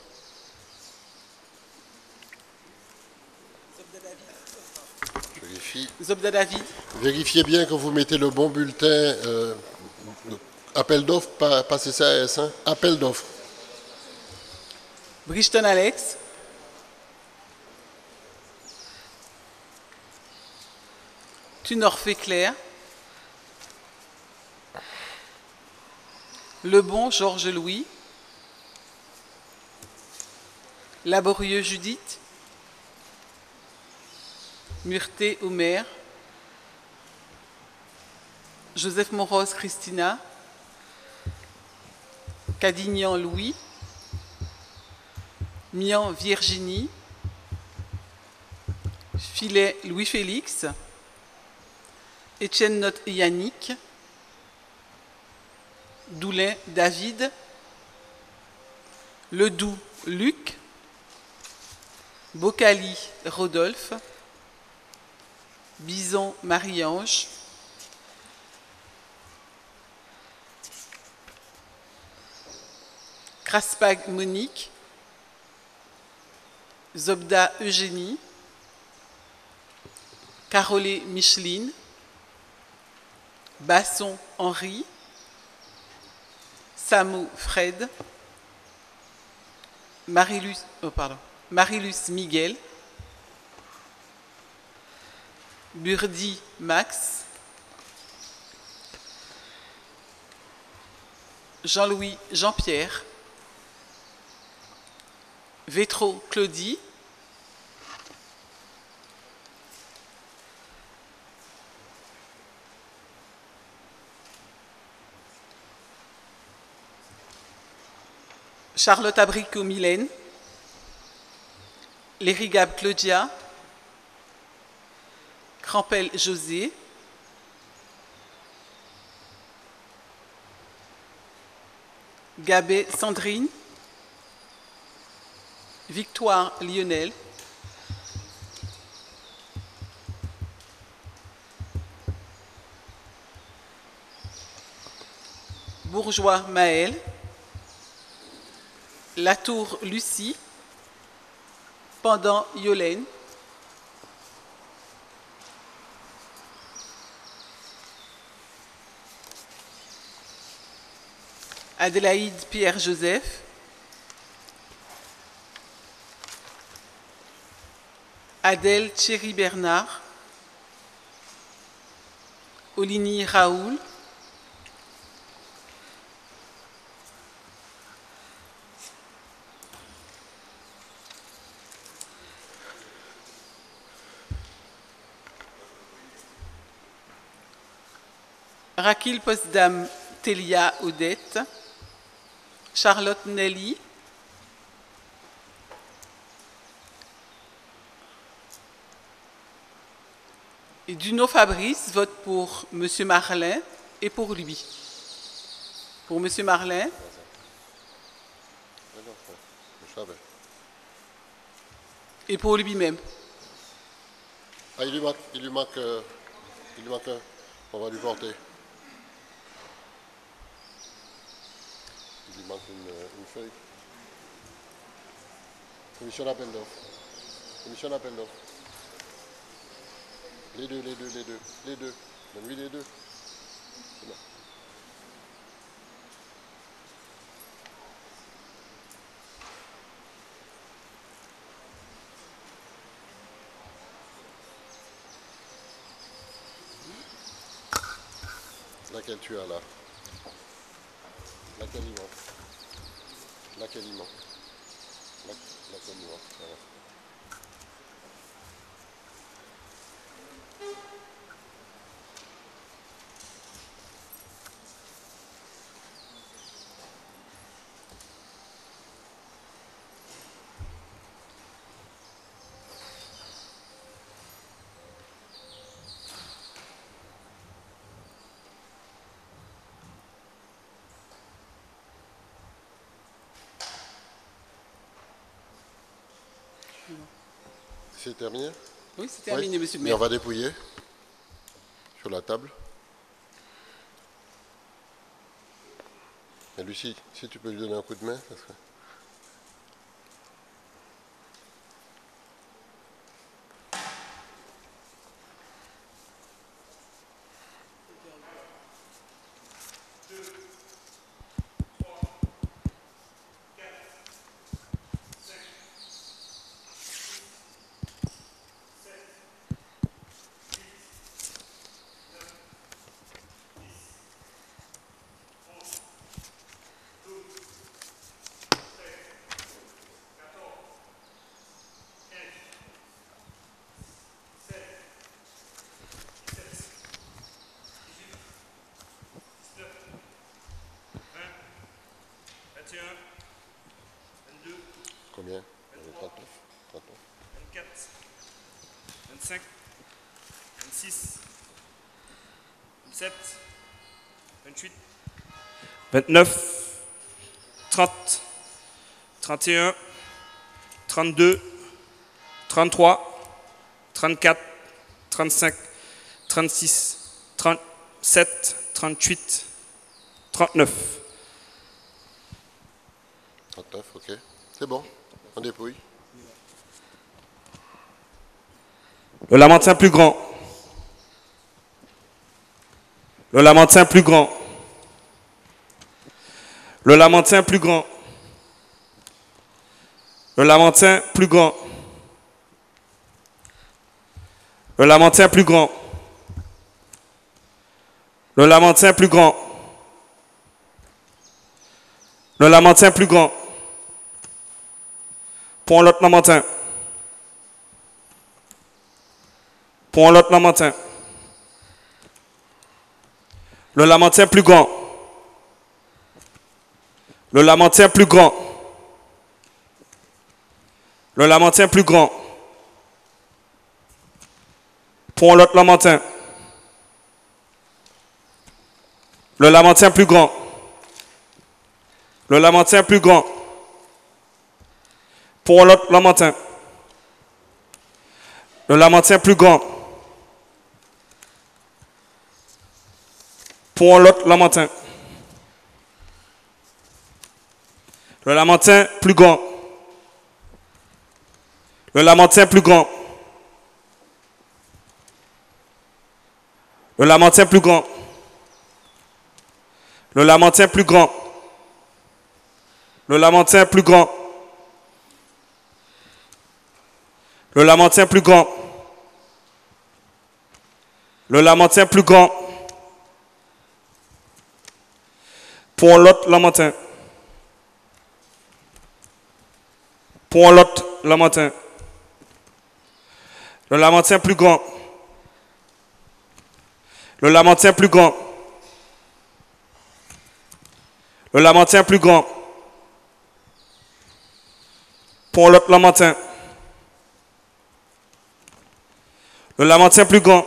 Je vérifie. Zobda David. Vérifiez bien que vous mettez le bon bulletin. Appel d'offres, pas CCAS, hein, appel d'offres. Bridgeton Alex. Tunorfé Claire. Lebon Georges Louis. Laborieux Judith. Murté Omer. Joseph Moroz Christina. Cadignan Louis. Mian Virginie. Filet Louis-Félix. Etienne Note Yannick. Doulin David. Ledoux Luc. Bocali Rodolphe. Bison Marie-Ange. Craspag Monique. Zobda Eugénie. Carolé Micheline. Basson Henri. Samo Fred. Marilus Miguel. Burdi Max. Jean-Louis Jean-Pierre. Vétro Claudie. Charlotte Abricot Mylène. Lérigab Claudia. Crampel José. Gabet Sandrine. Victoire Lionel. Bourgeois Maël. Latour Lucie. Pendant Yolène. Adélaïde Pierre-Joseph. Adèle Thierry Bernard. Oligny Raoul. Rakil Postdam Télia Odette. Charlotte Nelly. Et Duno Fabrice vote pour M. Marlin et pour lui. Pour M. Marlin, Je savais. et pour lui-même. Ah, il lui manque un. On va lui porter. Il lui manque une feuille. Commission d'appel d'offres. Commission d'appel d'offres. Les deux. Donne-lui les deux. C'est bon. Laquelle tu as là? Laquelle il manque? Laquelle il manque? Laquelle il manque? Voilà. C'est terminé? Oui, c'est terminé, monsieur le Et on maire. va dépouiller sur la table. Et Lucie, si tu peux lui donner un coup de main. Parce que... Combien? 39. 24, 25, 26, 27, 28, 29, 30, 31, 32, 33, 34, 35, 36, 37, 38, 39. 39, ok. C'est bon, on dépouille. Le Lamentin plus grand. Le Lamentin plus grand. Le Lamentin plus grand. Le Lamentin plus grand. Le Lamentin plus grand. Le Lamentin plus grand. Le Lamentin plus grand. Pour l'autre Lamentin. Pour l'autre Lamentin. Le Lamentin plus grand. Le Lamentin plus grand. Le Lamentin plus grand. Pour l'autre Lamentin. Le Lamentin plus grand. Le Lamentin plus grand. Pour l'autre Lamentin. Le Lamentin plus grand. Pour l'autre Lamentin. Le Lamentin plus grand. Le Lamentin plus grand. Le Lamentin plus grand. Le Lamentin plus grand. Le Lamentin plus grand. Le Lamentin plus grand. Le Lamentin plus grand. Pour l'autre Lamentin. Pour l'autre Lamentin. Le Lamentin plus grand. Le Lamentin plus grand. Le Lamentin plus grand. Pour l'autre Lamentin. Le Lamentin plus grand.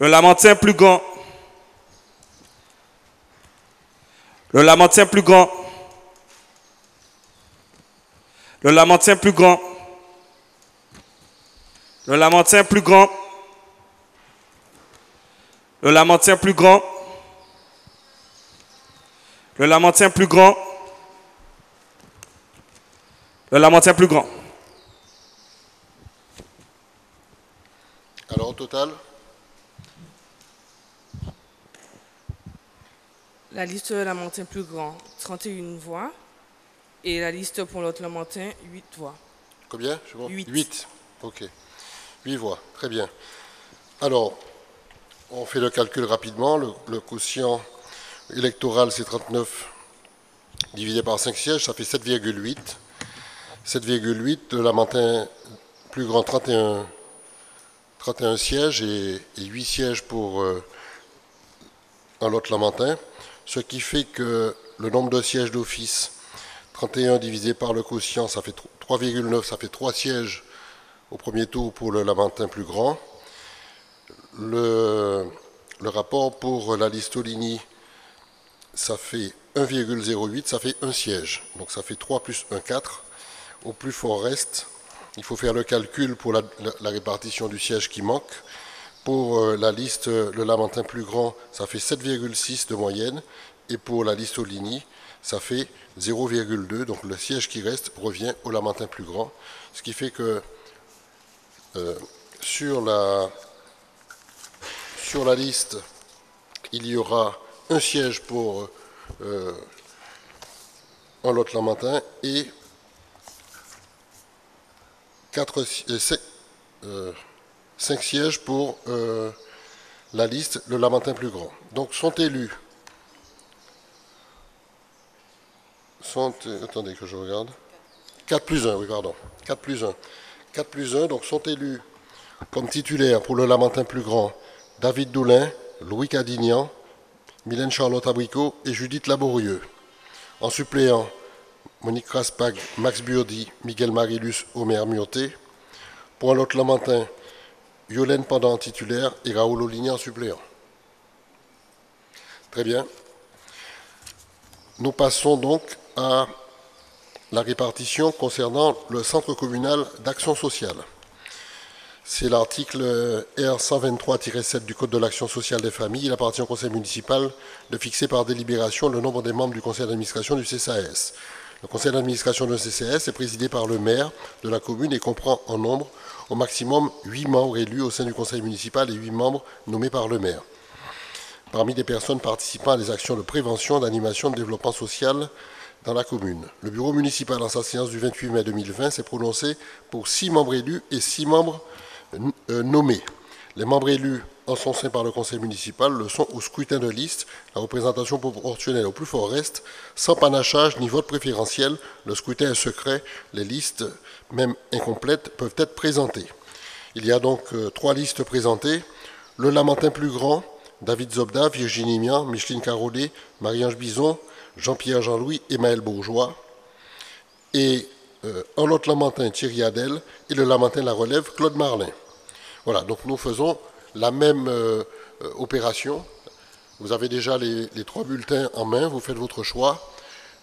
Le Lamentin plus grand. Le Lamentin plus grand. Le Lamentin plus grand. Le Lamentin plus grand. Le Lamentin plus grand. Le Lamentin plus grand. Le Lamentin plus grand. Alors au total, La liste Lamentin plus grand, 31 voix. Et la liste pour l'autre Lamentin, 8 voix. combien? Je sais pas. 8. 8. Ok. 8 voix. Très bien. Alors, on fait le calcul rapidement. Le quotient électoral, c'est 39 divisé par 5 sièges, ça fait 7,8. 7,8, le Lamentin plus grand, 31 sièges et 8 sièges pour un lot Lamentin. Ce qui fait que le nombre de sièges d'office, 31 divisé par le quotient, ça fait 3,9, ça fait 3 sièges au premier tour pour le Lamentin plus grand. Le rapport pour la liste Oligny, ça fait 1,08, ça fait 1 siège. Donc ça fait 3 plus 1, 4. Au plus fort reste, il faut faire le calcul pour la répartition du siège qui manque. Pour la liste le Lamentin plus grand, ça fait 7,6 de moyenne. Et pour la liste Oligny, ça fait 0,2. Donc le siège qui reste revient au Lamentin plus grand. Ce qui fait que sur la liste, il y aura un siège pour un lot Lamentin et 5 sièges pour la liste le Lamentin plus grand. Donc sont élus. Attendez que je regarde. 4 plus 1, oui, pardon. 4 plus 1. 4 plus 1, donc sont élus comme titulaires pour le Lamentin plus grand David Doulin, Louis Cadignan, Mylène Charlotte Abricot et Judith Laborieux. En suppléant, Monique Raspac, Max Burdi, Miguel Marilus, Omer Murté. Pour un lot Lamentin, Yolène Pendant titulaire et Raoul Oligny en suppléant. Très bien. Nous passons donc à la répartition concernant le centre communal d'action sociale. C'est l'article R123-7 du Code de l'action sociale des familles. Il appartient au conseil municipal de fixer par délibération le nombre des membres du conseil d'administration du CCAS. Le conseil d'administration du CCAS est présidé par le maire de la commune et comprend en nombre au maximum 8 membres élus au sein du conseil municipal et 8 membres nommés par le maire. Parmi les personnes participant à des actions de prévention, d'animation, de développement social dans la commune. Le bureau municipal, en sa séance du 28 mai 2020, s'est prononcé pour 6 membres élus et 6 membres nommés. Les membres élus en son sein par le conseil municipal le sont au scrutin de liste, la représentation proportionnelle au plus fort reste, sans panachage ni vote préférentiel. Le scrutin est secret, les listes, même incomplètes, peuvent être présentées. Il y a donc 3 listes présentées. Le Lamentin plus grand, David Zobda, Virginie Mian, Micheline Carollet, Marie-Ange Bison, Jean-Pierre Jean-Louis et Maël Bourgeois. Et un lot Lamentin, Thierry Adel, et le Lamentin La Relève, Claude Marlin. Voilà, donc nous faisons la même opération. Vous avez déjà les 3 bulletins en main, vous faites votre choix.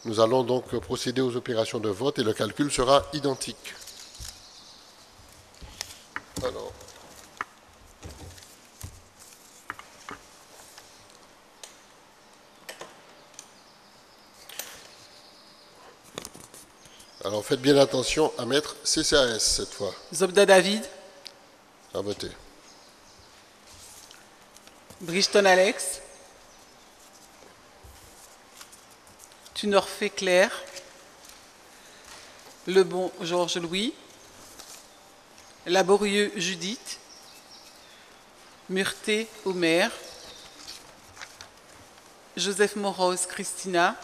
Nous allons donc procéder aux opérations de vote et le calcul sera identique. Alors faites bien attention à mettre CCAS cette fois. Zobda David, À voter. Bridgeton Alex, Tunorfait Claire, Lebon Georges Louis, Laborieux Judith, Murté Omer, Joseph Moroz Christina,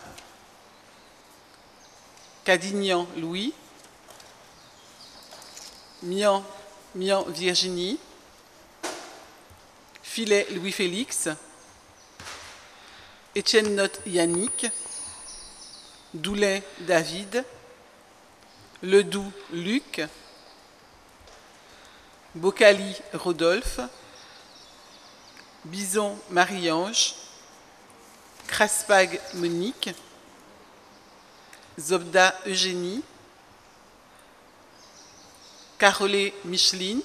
Cadignan Louis, Mian Virginie, Filet Louis-Félix, Etienne Note Yannick, Doulet David, Ledoux Luc, Bocali Rodolphe, Bison Marie-Ange, Craspag Monique, Zobda Eugénie, Carolé Micheline,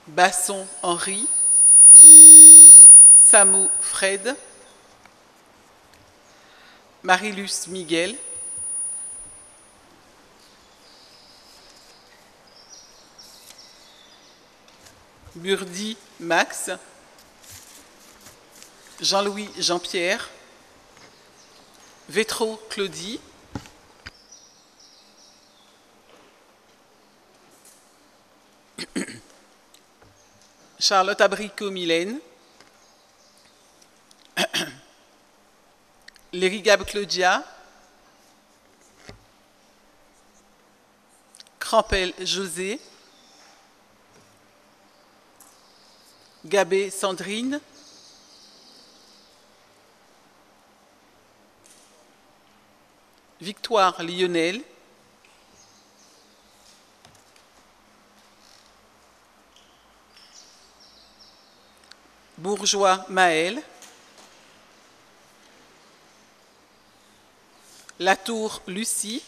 Basson Henri, Samou Fred, Marilus Miguel, Burdi Max, Jean-Louis Jean-Pierre, Vétro Claudie, Charlotte Abricot Mylène, Lérigab Claudia, Crampel José, Gabé Sandrine, Victoire Lionel, Bourgeois Maël, Latour Lucie,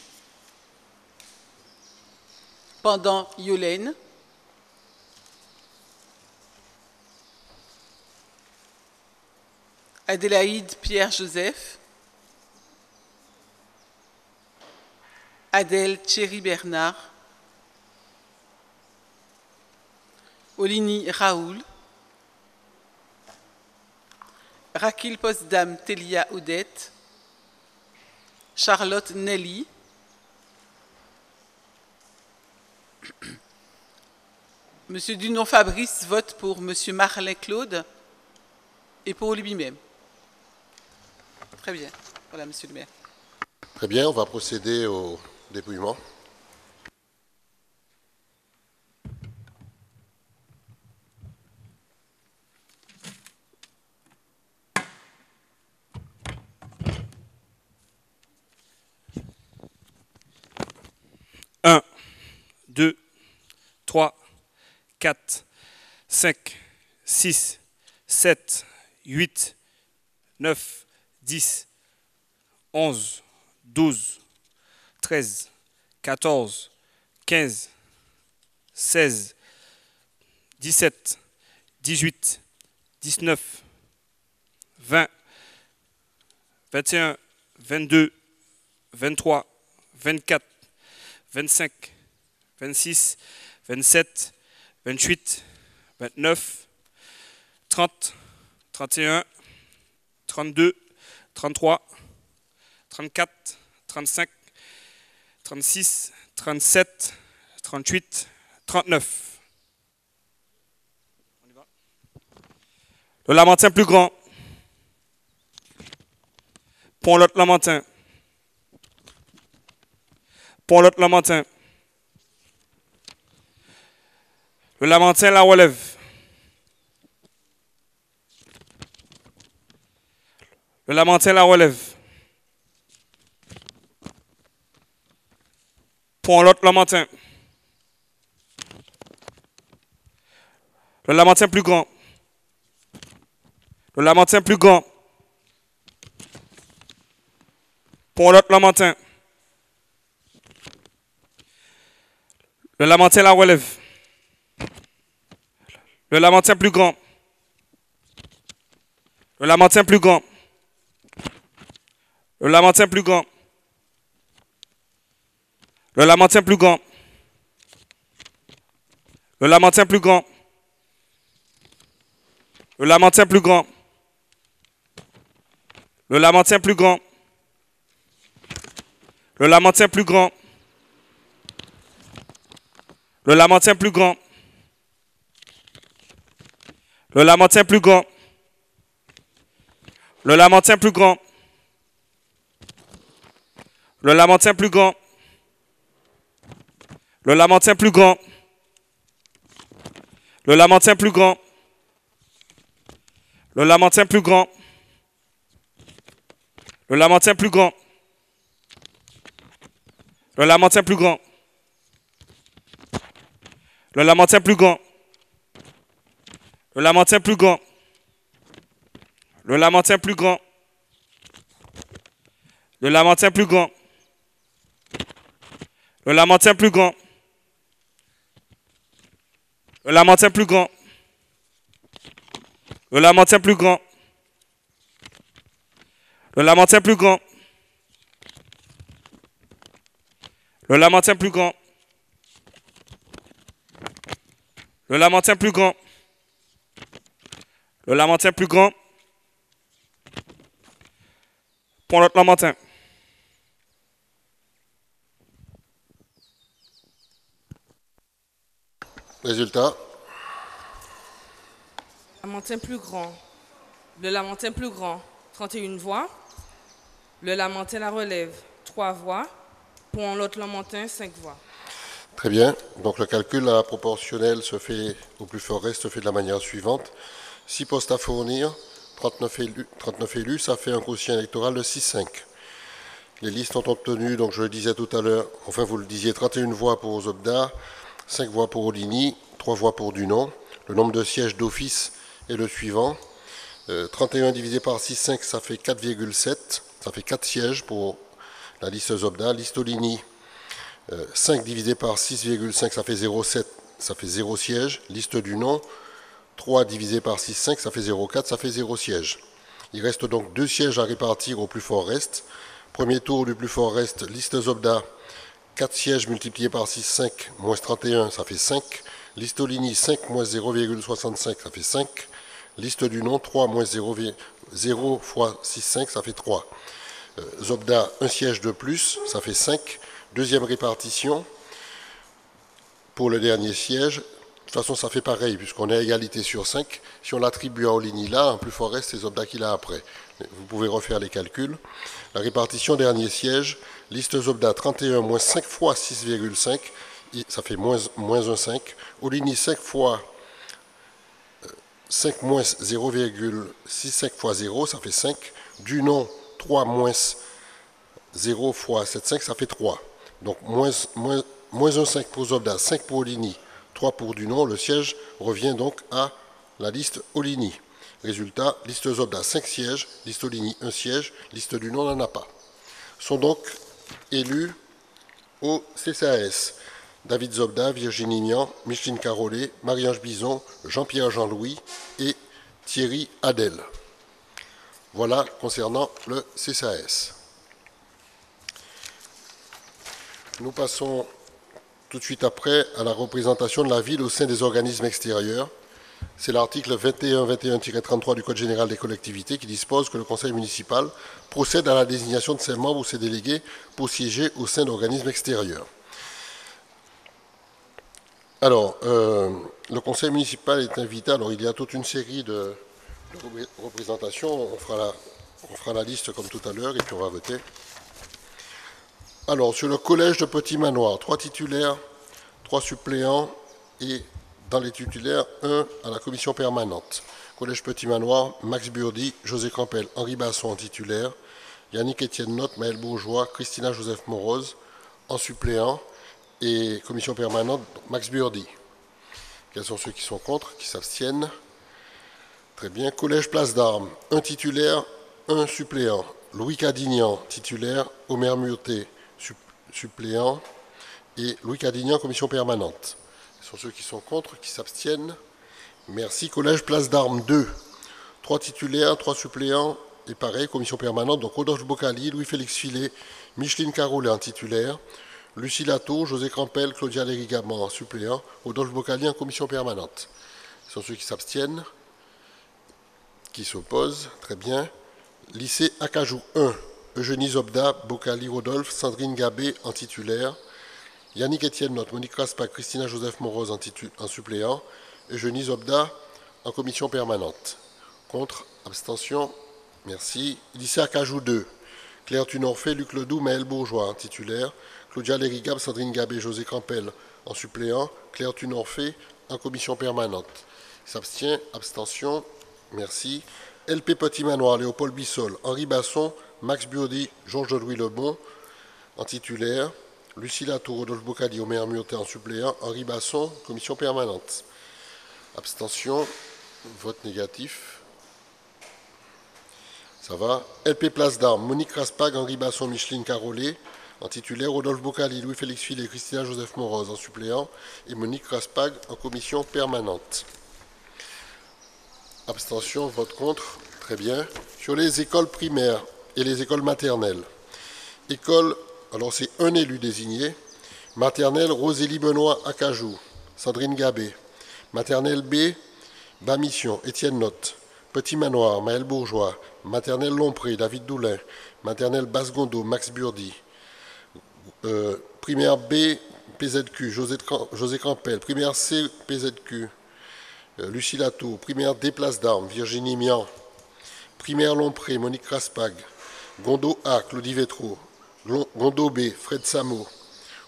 Pendant Yolène, Adélaïde Pierre-Joseph, Adèle Thierry Bernard, Olini Raoul, Rakil Postdam Telia Odette, Charlotte Nelly, Monsieur Dunon Fabrice vote pour Monsieur Marlin Claude et pour lui-même. Très bien. Voilà, Monsieur le maire. Très bien, on va procéder au dépouillement. Un, 2, 3, 4, 5, 6, 7, 8, 9, 10, 11, 12, 13, 14, 15, 16, 17, 18, 19, 20, 21, 22, 23, 24, 25, 26, 27, 28, 29, 30, 31, 32, 33, 34, 35, 36, 37, 38, 39. Le Lamentin plus grand. Pont-Lot Lamentin. Pont-Lot Lamentin. Le Lamentin la relève. Le Lamentin la relève. Pont-Lot Lamentin. Le Lamentin plus grand. Le Lamentin plus grand. Pont-Lot Lamentin. Le Lamentin la relève. Le Lamentin plus grand. Le Lamentin plus grand. Le Lamentin plus grand. Le Lamentin plus grand. Le Lamentin plus grand. Le Lamentin plus grand. Le Lamentin plus grand. Le Lamentin plus grand. Le Lamentin plus grand. Le Lamentin plus grand. Le Lamentin plus grand. Le Lamentin plus grand. Le Lamentin plus grand. Le Lamentin plus grand. Le Lamentin plus grand. Le Lamentin plus grand. Le Lamentin plus grand. Le Lamentin plus grand. Le Lamentin plus grand. Le Lamentin plus grand. Le Lamentin plus grand. Le Lamentin plus grand. Le Lamentin plus grand. Le Lamentin plus grand. Le Lamentin plus grand. Le Lamentin plus grand. Le Lamentin plus grand. Le Lamentin plus grand. Pour l'autre Lamentin. Résultat. Lamentin plus grand. Le Lamentin plus grand, 31 voix. Le Lamentin la relève, 3 voix. Pour l'autre Lamentin, 5 voix. Très bien. Donc le calcul à la proportionnelle se fait au plus fort reste se fait de la manière suivante. 6 postes à fournir, 39 élus, ça fait un quotient électoral de 6,5. Les listes ont obtenu, donc je le disais tout à l'heure, enfin vous le disiez, 31 voix pour Zobda, 5 voix pour Oligny, 3 voix pour Dunon. Le nombre de sièges d'office est le suivant. 31 divisé par 6,5, ça fait 4,7. Ça fait 4 sièges pour la liste Zobda. Liste Oligny, 5 divisé par 6,5, ça fait 0,7, ça fait 0 siège. Liste Dunon, 3 divisé par 6,5, ça fait 0,4, ça fait 0 siège. Il reste donc 2 sièges à répartir au plus fort reste. Premier tour du plus fort reste, liste Zobda, 4 sièges multipliés par 6,5, moins 31, ça fait 5. Liste Oligny, 5 moins 0,65, ça fait 5. Liste Dunon, 3 moins 0 fois 6,5, ça fait 3. Zobda, un siège de plus, ça fait 5. Deuxième répartition pour le dernier siège. De toute façon, ça fait pareil, puisqu'on est à égalité sur 5. Si on l'attribue à Oligny là, un plus fort reste, c'est Zobda qui l'a après. Vous pouvez refaire les calculs. La répartition dernier siège, liste Zobda, 31 moins 5 fois 6,5, ça fait moins 1,5. Oligny, 5 fois 5 moins 0,65 fois 0, ça fait 5. Dunon, 3 moins 0 fois 7,5, ça fait 3. Donc moins 1,5 pour Zobda, 5 pour Oligny, 3 pour Dunon. Le siège revient donc à la liste Oligny. Résultat, liste Zobda, 5 sièges, liste Oligny, 1 siège, liste Dunon n'en a pas. Sont donc élus au CCAS David Zobda, Virginie Nian, Micheline Carollet, Marie-Ange Bison, Jean-Pierre Jean-Louis et Thierry Adel. Voilà concernant le CCAS. Nous passons tout de suite après à la représentation de la ville au sein des organismes extérieurs. C'est l'article 21-21-33 du Code général des collectivités qui dispose que le conseil municipal procède à la désignation de ses membres ou ses délégués pour siéger au sein d'organismes extérieurs. Alors, le conseil municipal est invité. Alors, il y a toute une série de représentations. On fera la liste comme tout à l'heure et puis on va voter. Alors, sur le collège de Petit Manoir, 3 titulaires, 3 suppléants et dans les titulaires, 1 à la commission permanente. Collège Petit Manoir, Max Burdi, José Campbell, Henri Basson en titulaire, Yannick Étienne Notte, Maël Bourgeois, Christina Joseph Morose en suppléant et commission permanente, Max Burdi. Quels sont ceux qui sont contre, qui s'abstiennent? Très bien. Collège Place d'Armes, 1 titulaire, 1 suppléant. Louis Cadignan, titulaire, Omer Murté, suppléant, et Louis Cadignan, commission permanente. Ce sont ceux qui sont contre, qui s'abstiennent. Merci. Collège Place d'Armes 2, 3 titulaires, 3 suppléants, et pareil, commission permanente. Donc Rodolphe Bocali, Louis-Félix Filet, Micheline Carollet en titulaire, Lucie Lato, José Crampel, Claudia Lérigaman en suppléant, Rodolphe Bocali en commission permanente. Ce sont ceux qui s'abstiennent, qui s'opposent. Très bien. Lycée Acajou 1, Eugénie Zobda, Bocali Rodolphe, Sandrine Gabé en titulaire, Yannick Étienne Notte, Monique Raspac, Christina Joseph Morose en suppléant, Eugénie Zobda en commission permanente. Contre, abstention, merci. Lycée Acajou 2, Claire Tunorfait, Luc Ledoux, Maël Bourgeois en titulaire, Claudia Lérigab, Sandrine Gabé, José Campbell en suppléant, Claire Tunorfait en commission permanente. S'abstient, abstention, merci. LP Petit Manoir, Léopold Bissol, Henri Basson, Max Burdi, Georges-Louis Lebon en titulaire, Lucie Latour, Rodolphe Bocali, Omer Murté en suppléant, Henri Basson, commission permanente. Abstention, Vote négatif. Ça va. LP Place d'Armes, Monique Raspag, Henri Basson, Micheline Carollet. En titulaire, Rodolphe Bocali, Louis-Félix Filet, Christina Joseph Moroz en suppléant et Monique Raspag en commission permanente. Abstention, vote contre. Très bien. Sur les écoles primaires et les écoles maternelles. École, alors c'est un élu désigné. Maternelle, Rosélie Benoît Acajou, Sandrine Gabé. Maternelle B, Bas-Mission, Étienne Notte. Petit Manoir, Maël Bourgeois. Maternelle Lompré, David Doulin. Maternelle Basse-Gondo, Max Burdi. Primaire B, PZQ, José Campbell. Primaire C, PZQ, Lucie Latour. Primaire D, Place d'Armes, Virginie Mian. Primaire Lompré, Monique Raspag. Gondo A, Claudie Vétro. Gondo B, Fred Samo.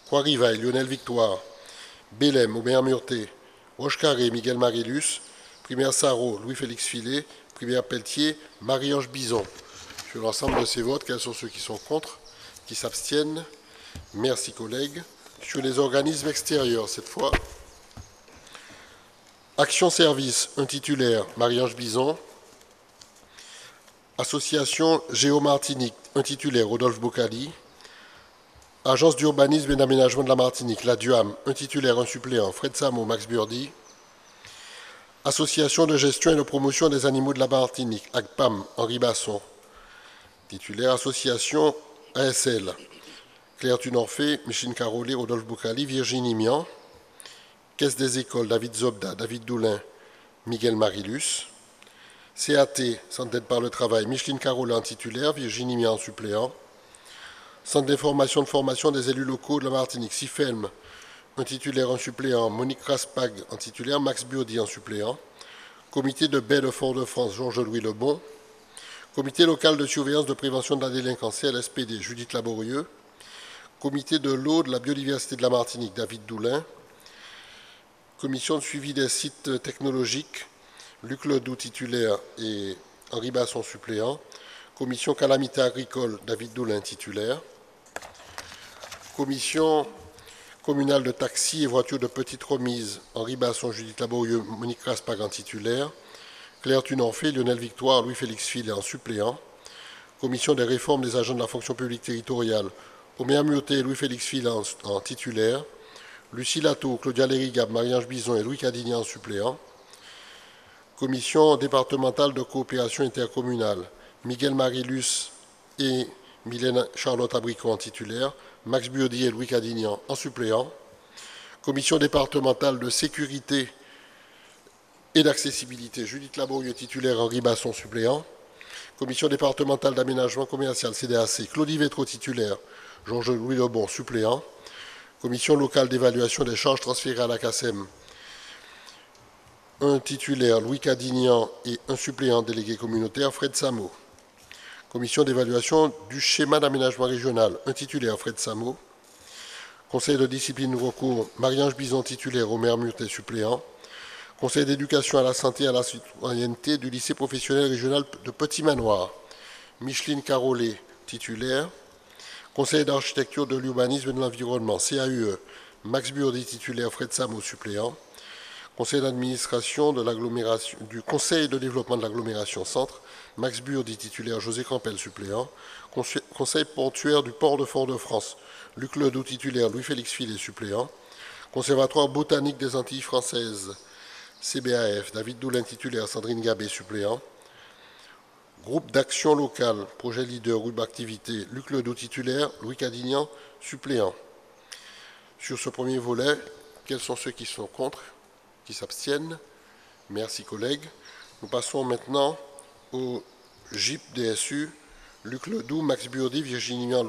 Croix-Rivaille, Lionel Victoire. Bélem, Aubert Murté. Roche-Carré, Miguel Marilus. Primaire Sarro, Louis-Félix Filet. Primaire Pelletier, Marie-Ange Bison. Sur l'ensemble de ces votes, quels sont ceux qui sont contre, qui s'abstiennent? Merci collègues. Sur les organismes extérieurs, cette fois. Action Service, un titulaire, Marie-Ange Bison. Association Géo-Martinique, un titulaire, Rodolphe Bocali. Agence d'urbanisme et d'aménagement de la Martinique, la DUAM, un titulaire, un suppléant, Fred Samo, Max Burdi. Association de gestion et de promotion des animaux de la Martinique, AGPAM, Henri Basson. Titulaire, association ASL, Claire Tunorfé, Micheline Carollet, Rodolphe Bocali, Virginie Mian. Caisse des écoles, David Zobda, David Doulin, Miguel Marilus. CAT, Centre d'aide par le travail, Micheline Carollet en titulaire, Virginie Mian en suppléant. Centre d'information de formation des élus locaux de la Martinique, CIFELM, un titulaire en suppléant, Monique Raspag en titulaire, Max Burdi en suppléant. Comité de baie de Fort-de-France, Georges-Louis Lebon. Comité local de surveillance de prévention de la délinquance, LSPD, Judith Laborieux. Comité de l'eau, de la biodiversité de la Martinique, David Doulin. Commission de suivi des sites technologiques, Luc Ledoux titulaire et Henri Basson suppléant. Commission calamité agricole, David Doulin titulaire. Commission communale de taxis et voitures de petite remise, Henri Basson, Judith Laborieux, Monique Raspag en titulaire. Claire Tunanfé, Lionel Victoire, Louis-Félix Filet en suppléant. Commission des réformes des agents de la fonction publique territoriale, Omer Murté et Louis-Félix Filet en titulaire. Lucie Latour, Claudia Lérigab, Marie-Ange Bison et Louis Cadignan en suppléant. Commission départementale de coopération intercommunale, Miguel Marilus et Mylène Charlotte Abricot en titulaire. Max Burdi et Louis Cadignan en suppléant. Commission départementale de sécurité et d'accessibilité, Judith Laborieux titulaire, Henri Basson suppléant. Commission départementale d'aménagement commercial, CDAC, Claudie Vétro titulaire, Georges-Louis Lebon suppléant. Commission locale d'évaluation des charges transférées à la CACEM, un titulaire, Louis Cadignan et un suppléant délégué communautaire, Fred Samo. Commission d'évaluation du schéma d'aménagement régional, un titulaire, Fred Samo. Conseil de discipline recours, Marie-Ange Bison titulaire, Omer Murté suppléant. Conseil d'éducation à la santé et à la citoyenneté du lycée professionnel régional de Petit Manoir, Micheline Carollet titulaire. Conseil d'architecture de l'urbanisme et de l'environnement, CAUE, Max Burdi titulaire, Fred Samo suppléant. Conseil d'administration de l'agglomération, du Conseil de développement de l'agglomération Centre, Max Burdi titulaire, José Campbell suppléant. Conseil portuaire du port de Fort-de-France, Luc Ledoux titulaire, Louis-Félix Filet suppléant. Conservatoire botanique des Antilles françaises, CBAF, David Doulin titulaire, Sandrine Gabé suppléant. Groupe d'action locale, projet leader, groupe d'activité, Luc Ledoux titulaire, Louis Cadignan suppléant. Sur ce premier volet, quels sont ceux qui sont contre, qui s'abstiennent? Merci collègues. Nous passons maintenant au GIP DSU, Luc Ledoux, Max Burdi, Virginie Mian,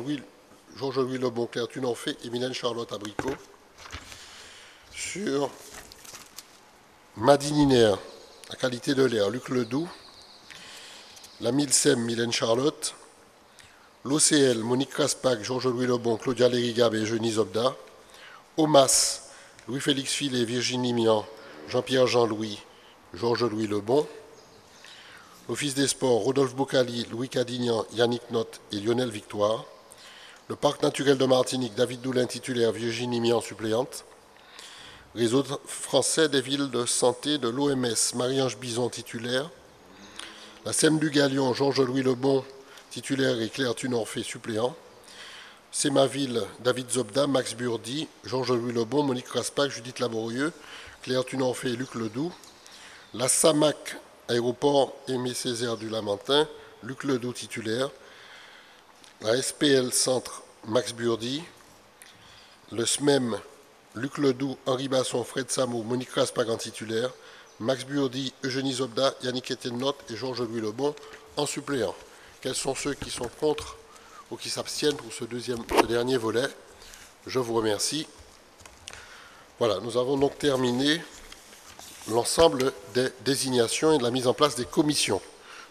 Georges-Louis Lebon, Claire Tunanfé et Mylène Charlotte Abricot. Sur Madininer, la qualité de l'air, Luc Ledoux. La MILSEM, Mylène Charlotte. L'OCL, Monique Raspag, Georges-Louis Lebon, Claudia Lérigab et Eugénie Zobda. OMAS, Louis-Félix Filet, Virginie Mian, Jean-Pierre Jean-Louis, Georges-Louis Lebon. L'Office des sports, Rodolphe Bocali, Louis Cadignan, Yannick Notte et Lionel Victoire. Le Parc naturel de Martinique, David Doulin titulaire, Virginie Mian suppléante. Réseau français des villes de santé de l'OMS, Marie-Ange Bison, titulaire. La SEM du Galion, Georges-Louis Lebon, titulaire, et Claire Tunorfé, suppléant. Sémaville, David Zobda, Max Burdi, Georges-Louis Lebon, Monique Raspac, Judith Laborieux, Claire Tunorfé et Luc Ledoux. La SAMAC, Aéroport Aimé Césaire du Lamentin, Luc Ledoux, titulaire. La SPL Centre, Max Burdi. Le SMEM, Luc Ledoux, Henri Basson, Fred Samou, Monique Raspac en titulaire. Max Burdi, Eugénie Zobda, Yannick Etienne Notte et Georges-Louis Lebon en suppléant. Quels sont ceux qui sont contre ou qui s'abstiennent pour ce dernier volet? Je vous remercie. Voilà, nous avons donc terminé l'ensemble des désignations et de la mise en place des commissions.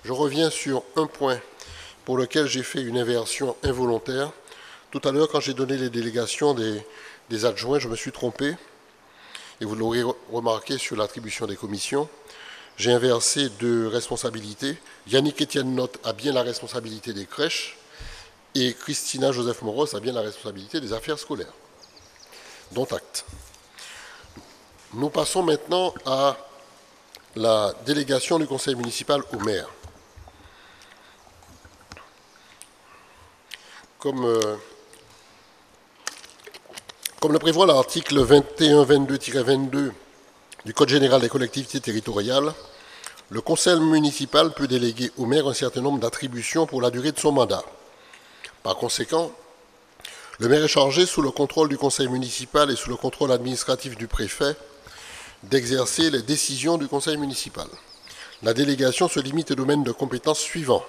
Je reviens sur un point pour lequel j'ai fait une inversion involontaire. Tout à l'heure, quand j'ai donné les délégations des adjoints, je me suis trompé. Et vous l'aurez remarqué sur l'attribution des commissions. J'ai inversé deux responsabilités. Yannick Etienne Notte a bien la responsabilité des crèches et Christina Joseph Moros a bien la responsabilité des affaires scolaires. Dont acte. Nous passons maintenant à la délégation du conseil municipal au maire. Comme le prévoit l'article 21-22-22 du Code général des collectivités territoriales, le conseil municipal peut déléguer au maire un certain nombre d'attributions pour la durée de son mandat. Par conséquent, le maire est chargé, sous le contrôle du conseil municipal et sous le contrôle administratif du préfet, d'exercer les décisions du conseil municipal. La délégation se limite au domaine de compétences suivants.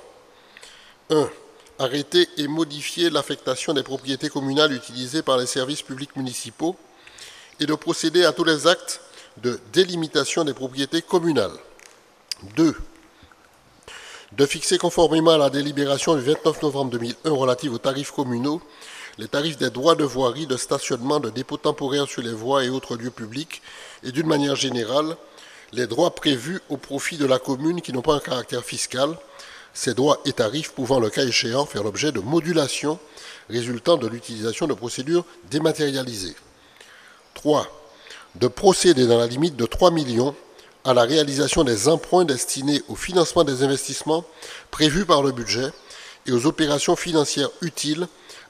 1. Arrêter et modifier l'affectation des propriétés communales utilisées par les services publics municipaux et de procéder à tous les actes de délimitation des propriétés communales. 2. De fixer conformément à la délibération du 29 novembre 2001 relative aux tarifs communaux les tarifs des droits de voirie, de stationnement, de dépôt temporaire sur les voies et autres lieux publics et d'une manière générale les droits prévus au profit de la commune qui n'ont pas un caractère fiscal, ces droits et tarifs pouvant, le cas échéant, faire l'objet de modulations résultant de l'utilisation de procédures dématérialisées. 3. De procéder dans la limite de 3 millions à la réalisation des emprunts destinés au financement des investissements prévus par le budget et aux opérations financières utiles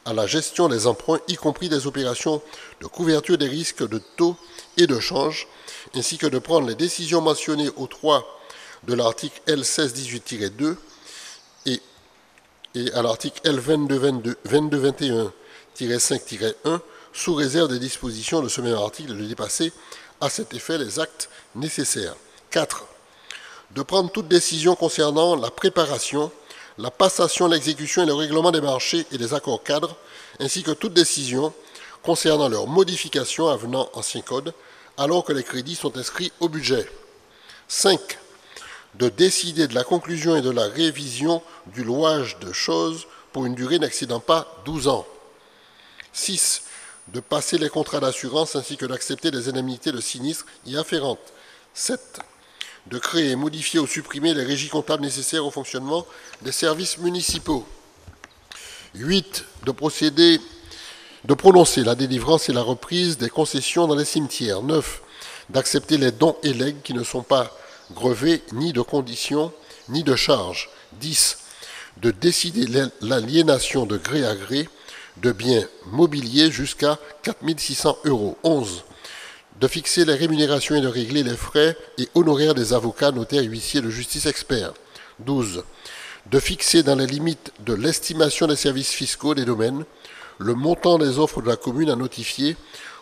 à la gestion des emprunts, y compris des opérations de couverture des risques de taux et de change, ainsi que de prendre les décisions mentionnées au 3 de l'article L1618-2 et à l'article L2221-5-1, sous réserve des dispositions de ce même article, de dépasser à cet effet les actes nécessaires. 4. De prendre toute décision concernant la préparation, la passation, l'exécution et le règlement des marchés et des accords cadres, ainsi que toute décision concernant leur modification avenant ancien code, alors que les crédits sont inscrits au budget. 5. De décider de la conclusion et de la révision du louage de choses pour une durée n'excédant pas 12 ans. 6. De passer les contrats d'assurance ainsi que d'accepter les indemnités de sinistre y afférentes. 7. De créer, modifier ou supprimer les régies comptables nécessaires au fonctionnement des services municipaux. 8. De prononcer la délivrance et la reprise des concessions dans les cimetières. 9. D'accepter les dons et legs qui ne sont pas grevés ni de conditions ni de charges. 10. De décider l'aliénation de gré à gré de biens mobiliers jusqu'à 4 600 €. 11. De fixer les rémunérations et de régler les frais et honoraires des avocats, notaires, huissiers de justice experts. 12. De fixer dans les limites de l'estimation des services fiscaux des domaines le montant des offres de la commune à notifier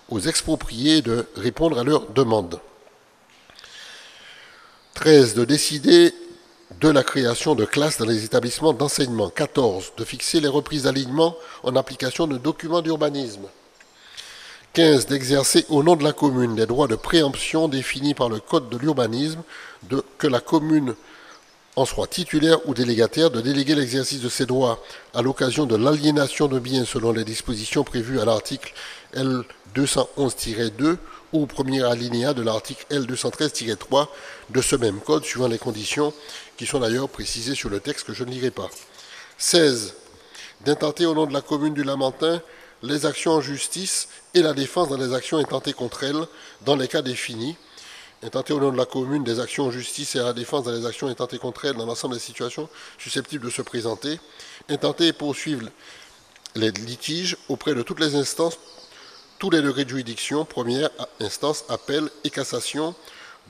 aux expropriés et de répondre à leurs demandes. 13. De décider de la création de classes dans les établissements d'enseignement. 14. De fixer les reprises d'alignement en application de documents d'urbanisme. 15. D'exercer au nom de la commune les droits de préemption définis par le Code de l'urbanisme, que la commune en soit titulaire ou délégataire, de déléguer l'exercice de ces droits à l'occasion de l'aliénation de biens selon les dispositions prévues à l'article L211-2 ou au premier alinéa de l'article L213-3 de ce même code, suivant les conditions qui sont d'ailleurs précisées sur le texte que je ne lirai pas. 16. D'intenter au nom de la commune du Lamentin les actions en justice et la défense dans les actions intentées contre elles dans les cas définis. Intenter au nom de la commune des actions en justice et à la défense dans les actions intentées contre elles dans l'ensemble des situations susceptibles de se présenter. Intenter et poursuivre les litiges auprès de toutes les instances, tous les degrés de juridiction, première instance, appel et cassation,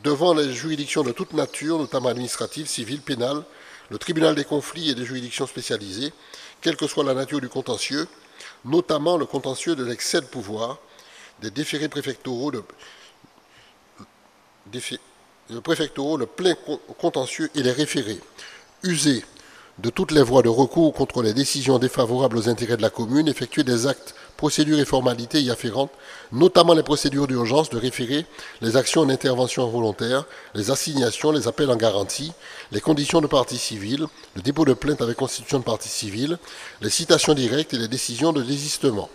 devant les juridictions de toute nature, notamment administratives, civiles, pénales, le tribunal des conflits et des juridictions spécialisées, quelle que soit la nature du contentieux, notamment le contentieux de l'excès de pouvoir, des déférés préfectoraux, le plein contentieux et les référés. User de toutes les voies de recours contre les décisions défavorables aux intérêts de la commune, effectuer des actes, procédures et formalités y afférentes, notamment les procédures d'urgence, de référé, les actions en intervention volontaire, les assignations, les appels en garantie, les conditions de partie civile, le dépôt de plainte avec constitution de partie civile, les citations directes et les décisions de désistement.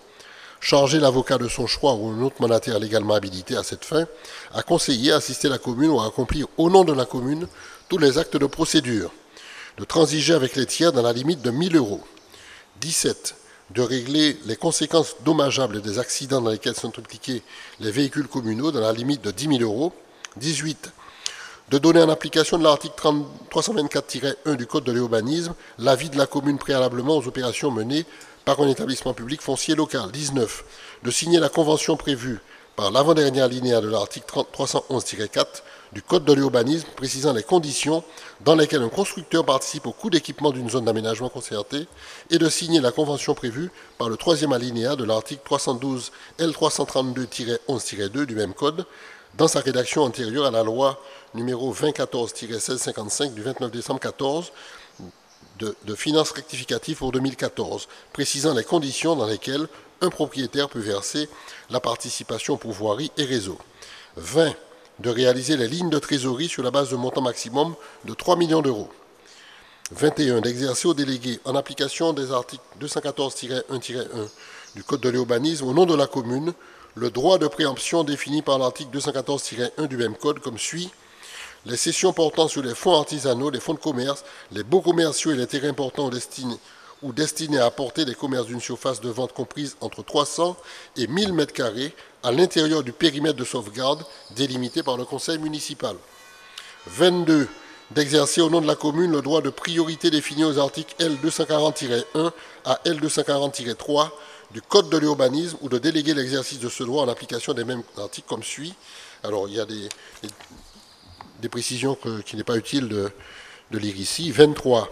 Charger l'avocat de son choix ou un autre mandataire légalement habilité à cette fin, à conseiller, à assister la commune ou à accomplir au nom de la commune tous les actes de procédure. De transiger avec les tiers dans la limite de 1 000 €. 17. De régler les conséquences dommageables des accidents dans lesquels sont impliqués les véhicules communaux dans la limite de 10 000 €. 18. De donner en application de l'article 324-1 du Code de l'urbanisme l'avis de la commune préalablement aux opérations menées par un établissement public foncier local. 19. De signer la convention prévue par l'avant-dernier alinéa de l'article 311-4 du Code de l'urbanisme précisant les conditions dans lesquelles un constructeur participe au coût d'équipement d'une zone d'aménagement concerté et de signer la convention prévue par le troisième alinéa de l'article 312 L332-11-2 du même Code dans sa rédaction antérieure à la loi numéro 2014-1655 du 29 décembre 14 de finances rectificatives pour 2014, précisant les conditions dans lesquelles un propriétaire peut verser la participation pour voirie et réseau. 20. De réaliser les lignes de trésorerie sur la base de montant maximum de 3 millions €. 21. D'exercer au délégué, en application des articles 214-1-1 du Code de l'urbanisme, au nom de la commune, le droit de préemption défini par l'article 214-1 du même Code comme suit. Les cessions portant sur les fonds artisanaux, les fonds de commerce, les baux commerciaux et les terrains portant destinés à apporter des commerces d'une surface de vente comprise entre 300 et 1000 m² à l'intérieur du périmètre de sauvegarde délimité par le conseil municipal. 22. D'exercer au nom de la commune le droit de priorité défini aux articles L240-1 à L240-3 du Code de l'urbanisme ou de déléguer l'exercice de ce droit en application des mêmes articles comme suit. Alors, il y a des précisions qu'il n'est pas utile de lire ici. 23.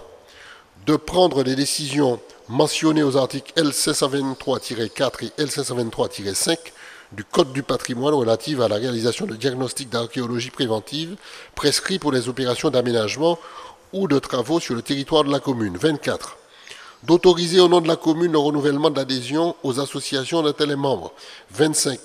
De prendre des décisions mentionnées aux articles L523-4 et L523-5 du Code du patrimoine relatives à la réalisation de diagnostics d'archéologie préventive prescrits pour les opérations d'aménagement ou de travaux sur le territoire de la commune. 24. D'autoriser au nom de la commune le renouvellement d'adhésion aux associations dont elle est membre. 25.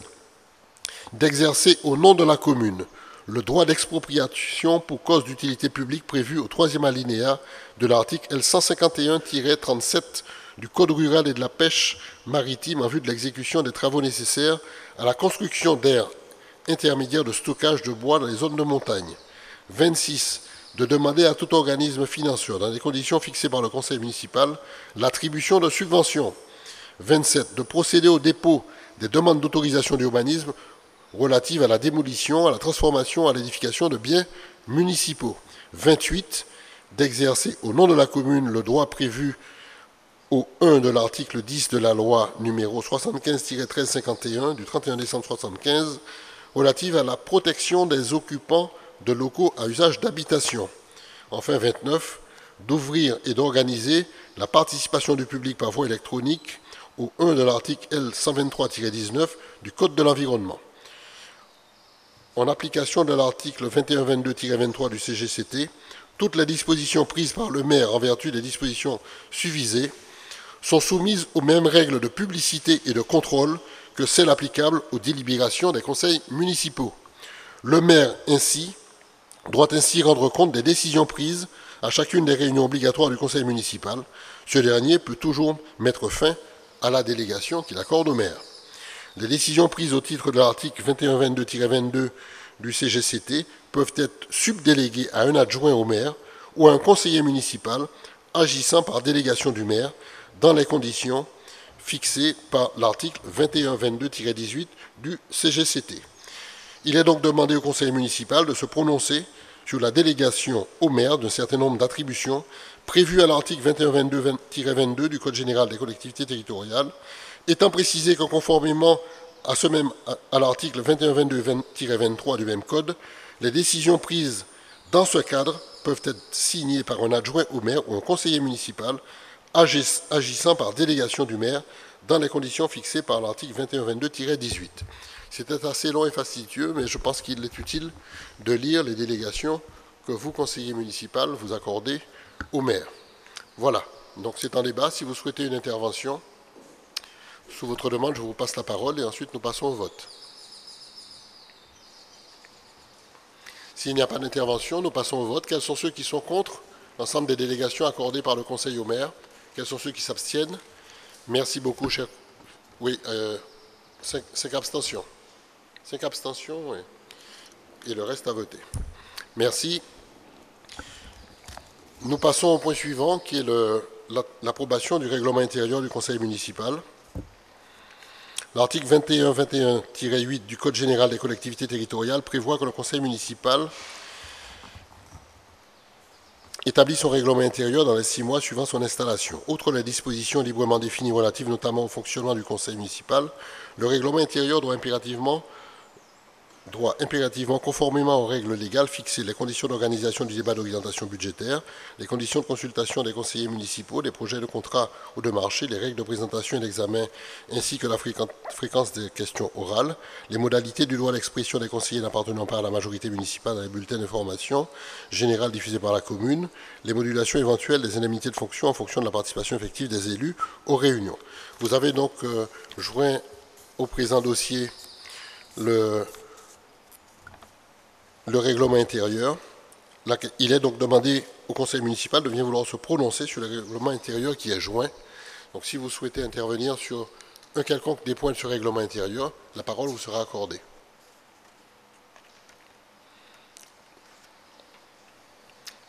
D'exercer au nom de la commune le droit d'expropriation pour cause d'utilité publique prévu au troisième alinéa de l'article L151-37 du Code rural et de la pêche maritime en vue de l'exécution des travaux nécessaires à la construction d'aires intermédiaires de stockage de bois dans les zones de montagne. 26. De demander à tout organisme financier, dans des conditions fixées par le conseil municipal, l'attribution de subventions. 27. De procéder au dépôt des demandes d'autorisation d'urbanisme relatives à la démolition, à la transformation, à l'édification de biens municipaux. 28. D'exercer au nom de la commune le droit prévu au 1 de l'article 10 de la loi numéro 75-1351 du 31 décembre 1975 relative à la protection des occupants de locaux à usage d'habitation. Enfin, 29. D'ouvrir et d'organiser la participation du public par voie électronique au 1 de l'article L123-19 du Code de l'environnement. En application de l'article 2122-23 du CGCT, toutes les dispositions prises par le maire en vertu des dispositions suivisées sont soumises aux mêmes règles de publicité et de contrôle que celles applicables aux délibérations des conseils municipaux. Le maire, ainsi, doit ainsi rendre compte des décisions prises à chacune des réunions obligatoires du conseil municipal. Ce dernier peut toujours mettre fin à la délégation qu'il accorde au maire. Les décisions prises au titre de l'article 2122-22 du CGCT peuvent être subdéléguées à un adjoint au maire ou à un conseiller municipal agissant par délégation du maire dans les conditions fixés par l'article 2122-18 du CGCT. Il est donc demandé au conseil municipal de se prononcer sur la délégation au maire d'un certain nombre d'attributions prévues à l'article 2122-22 du Code général des collectivités territoriales, étant précisé que conformément à l'article 2122-23 du même code, les décisions prises dans ce cadre peuvent être signées par un adjoint au maire ou un conseiller municipal agissant par délégation du maire dans les conditions fixées par l'article 2122-18. C'était assez long et fastidieux, mais je pense qu'il est utile de lire les délégations que vous, conseiller municipal, vous accordez au maire. Voilà, donc c'est en débat. Si vous souhaitez une intervention, sous votre demande, je vous passe la parole et ensuite nous passons au vote. S'il n'y a pas d'intervention, nous passons au vote. Quels sont ceux qui sont contre l'ensemble des délégations accordées par le conseil au maire? Quels sont ceux qui s'abstiennent? Merci beaucoup, cher. Oui, 5 abstentions. 5 abstentions, oui. Et le reste à voter. Merci. Nous passons au point suivant, qui est l'approbation du règlement intérieur du conseil municipal. L'article 2121-8 du Code général des collectivités territoriales prévoit que le conseil municipal établit son règlement intérieur dans les 6 mois suivant son installation. Outre les dispositions librement définies relatives notamment au fonctionnement du conseil municipal, le règlement intérieur doit impérativement, conformément aux règles légales, fixer les conditions d'organisation du débat d'orientation budgétaire, les conditions de consultation des conseillers municipaux, des projets de contrat ou de marché, les règles de présentation et d'examen, ainsi que la fréquence des questions orales, les modalités du droit d'expression des conseillers n'appartenant pas à la majorité municipale dans les bulletins d'information générale diffusés par la commune, les modulations éventuelles des indemnités de fonction en fonction de la participation effective des élus aux réunions. Vous avez donc joint au présent dossier le règlement intérieur. Il est donc demandé au conseil municipal de bien vouloir se prononcer sur le règlement intérieur qui est joint. Donc si vous souhaitez intervenir sur un quelconque des points de ce règlement intérieur, la parole vous sera accordée.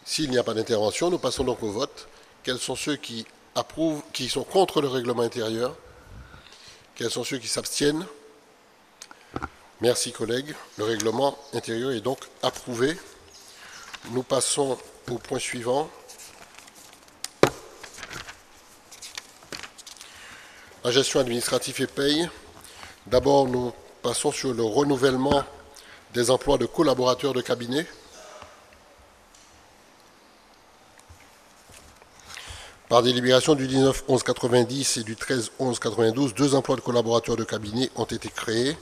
S'il n'y a pas d'intervention, nous passons donc au vote. Quels sont ceux qui approuvent, qui sont contre le règlement intérieur? Quels sont ceux qui s'abstiennent? Merci, collègues. Le règlement intérieur est donc approuvé. Nous passons au point suivant. La gestion administrative et paye. D'abord, nous passons sur le renouvellement des emplois de collaborateurs de cabinet. Par délibération du 19-11-90 et du 13-11-92, 2 emplois de collaborateurs de cabinet ont été créés.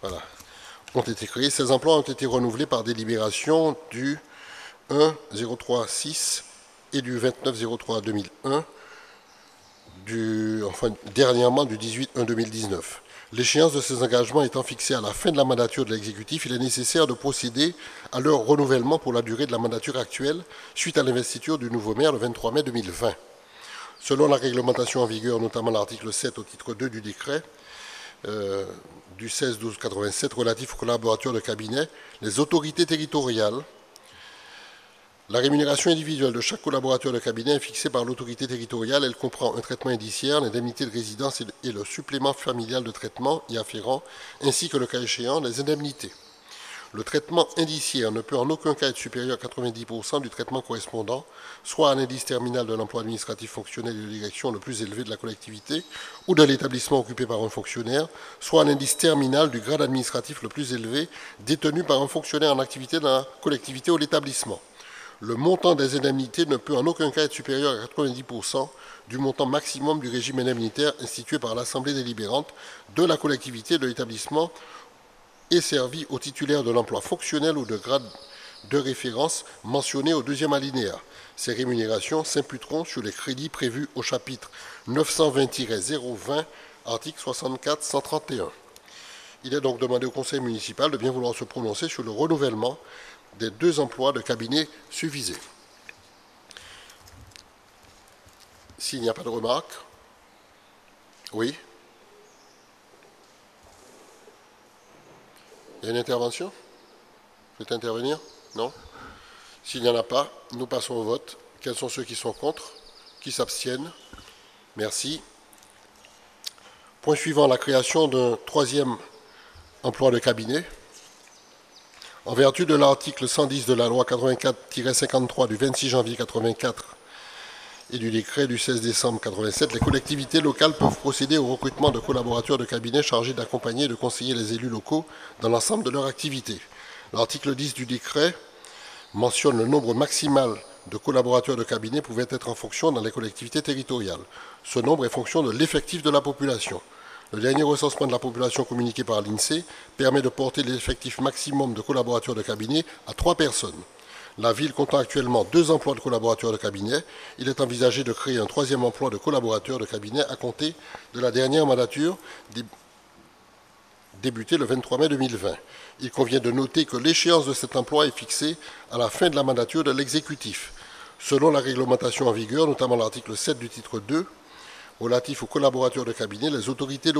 Voilà. Ont été créés. Ces emplois ont été renouvelés par délibération du 1-03-6 et du 29-03-2001, dernièrement du 18-1-2019. L'échéance de ces engagements étant fixée à la fin de la mandature de l'exécutif, il est nécessaire de procéder à leur renouvellement pour la durée de la mandature actuelle, suite à l'investiture du nouveau maire le 23 mai 2020. Selon la réglementation en vigueur, notamment l'article 7 au titre 2 du décret du 16-12-87 relatif aux collaborateurs de cabinet, les autorités territoriales, la rémunération individuelle de chaque collaborateur de cabinet est fixée par l'autorité territoriale. Elle comprend un traitement indiciaire, l'indemnité de résidence et le supplément familial de traitement y afférent, ainsi que le cas échéant, les indemnités. Le traitement indiciaire ne peut en aucun cas être supérieur à 90% du traitement correspondant, soit à l'indice terminal de l'emploi administratif fonctionnel et de direction le plus élevé de la collectivité ou de l'établissement occupé par un fonctionnaire, soit à l'indice terminal du grade administratif le plus élevé détenu par un fonctionnaire en activité dans la collectivité ou l'établissement. Le montant des indemnités ne peut en aucun cas être supérieur à 90% du montant maximum du régime indemnitaire institué par l'Assemblée délibérante de la collectivité de l'établissement et servi aux titulaires de l'emploi fonctionnel ou de grade de référence mentionné au 2e alinéa. Ces rémunérations s'imputeront sur les crédits prévus au chapitre 920-020, article 64-131. Il est donc demandé au conseil municipal de bien vouloir se prononcer sur le renouvellement des 2 emplois de cabinet susvisés. S'il n'y a pas de remarques. Oui. Il y a une intervention? Vous souhaitez intervenir? Non? S'il n'y en a pas, nous passons au vote. Quels sont ceux qui sont contre? Qui s'abstiennent? Merci. Point suivant, la création d'un troisième emploi de cabinet. En vertu de l'article 110 de la loi 84-53 du 26 janvier 84 et du décret du 16 décembre 87, les collectivités locales peuvent procéder au recrutement de collaborateurs de cabinet chargés d'accompagner et de conseiller les élus locaux dans l'ensemble de leur activité. L'article 10 du décret mentionne le nombre maximal de collaborateurs de cabinet pouvant être en fonction dans les collectivités territoriales. Ce nombre est fonction de l'effectif de la population. Le dernier recensement de la population communiqué par l'INSEE permet de porter l'effectif maximum de collaborateurs de cabinet à 3 personnes. La ville comptant actuellement 2 emplois de collaborateurs de cabinet, il est envisagé de créer un 3e emploi de collaborateurs de cabinet à compter de la dernière mandature débutée le 23 mai 2020. Il convient de noter que l'échéance de cet emploi est fixée à la fin de la mandature de l'exécutif. Selon la réglementation en vigueur, notamment l'article 7 du titre 2, relatif aux collaborateurs de cabinet, des autorités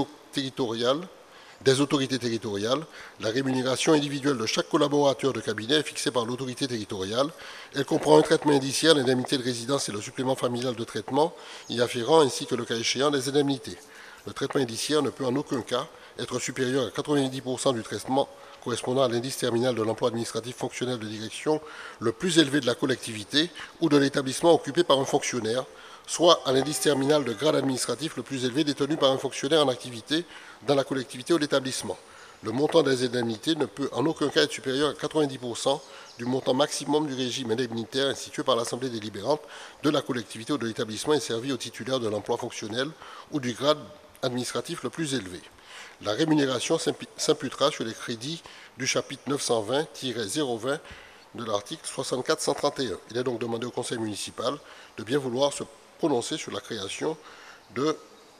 territoriales, la rémunération individuelle de chaque collaborateur de cabinet est fixée par l'autorité territoriale. Elle comprend un traitement indiciaire, l'indemnité de résidence et le supplément familial de traitement y afférent, ainsi que le cas échéant des indemnités. Le traitement indiciaire ne peut en aucun cas être supérieur à 90% du traitement correspondant à l'indice terminal de l'emploi administratif fonctionnel de direction le plus élevé de la collectivité ou de l'établissement occupé par un fonctionnaire, soit à l'indice terminal de grade administratif le plus élevé détenu par un fonctionnaire en activité dans la collectivité ou l'établissement. Le montant des indemnités ne peut en aucun cas être supérieur à 90% du montant maximum du régime indemnitaire institué par l'Assemblée délibérante de la collectivité ou de l'établissement et servi au titulaire de l'emploi fonctionnel ou du grade administratif le plus élevé. La rémunération s'imputera sur les crédits du chapitre 920-020 de l'article 64-131. Il est donc demandé au Conseil municipal de bien vouloir se prononcer sur la création de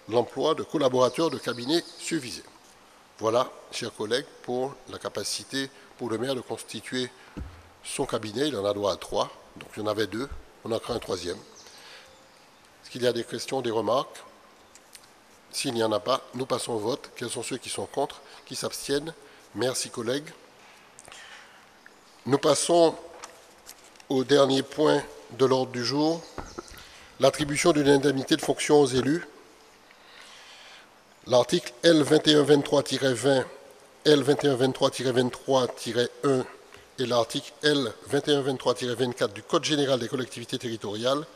l'emploi de collaborateurs de cabinet susvisé. Voilà, chers collègues, pour la capacité pour le maire de constituer son cabinet. Il en a droit à 3, donc il y en avait 2, on en crée un 3e. Est-ce qu'il y a des questions, des remarques? S'il n'y en a pas, nous passons au vote. Quels sont ceux qui sont contre? Qui s'abstiennent? Merci, collègues. Nous passons au dernier point de l'ordre du jour, l'attribution d'une indemnité de fonction aux élus. L'article L2123-20, L2123-23-1 et l'article L2123-24 du Code général des collectivités territoriales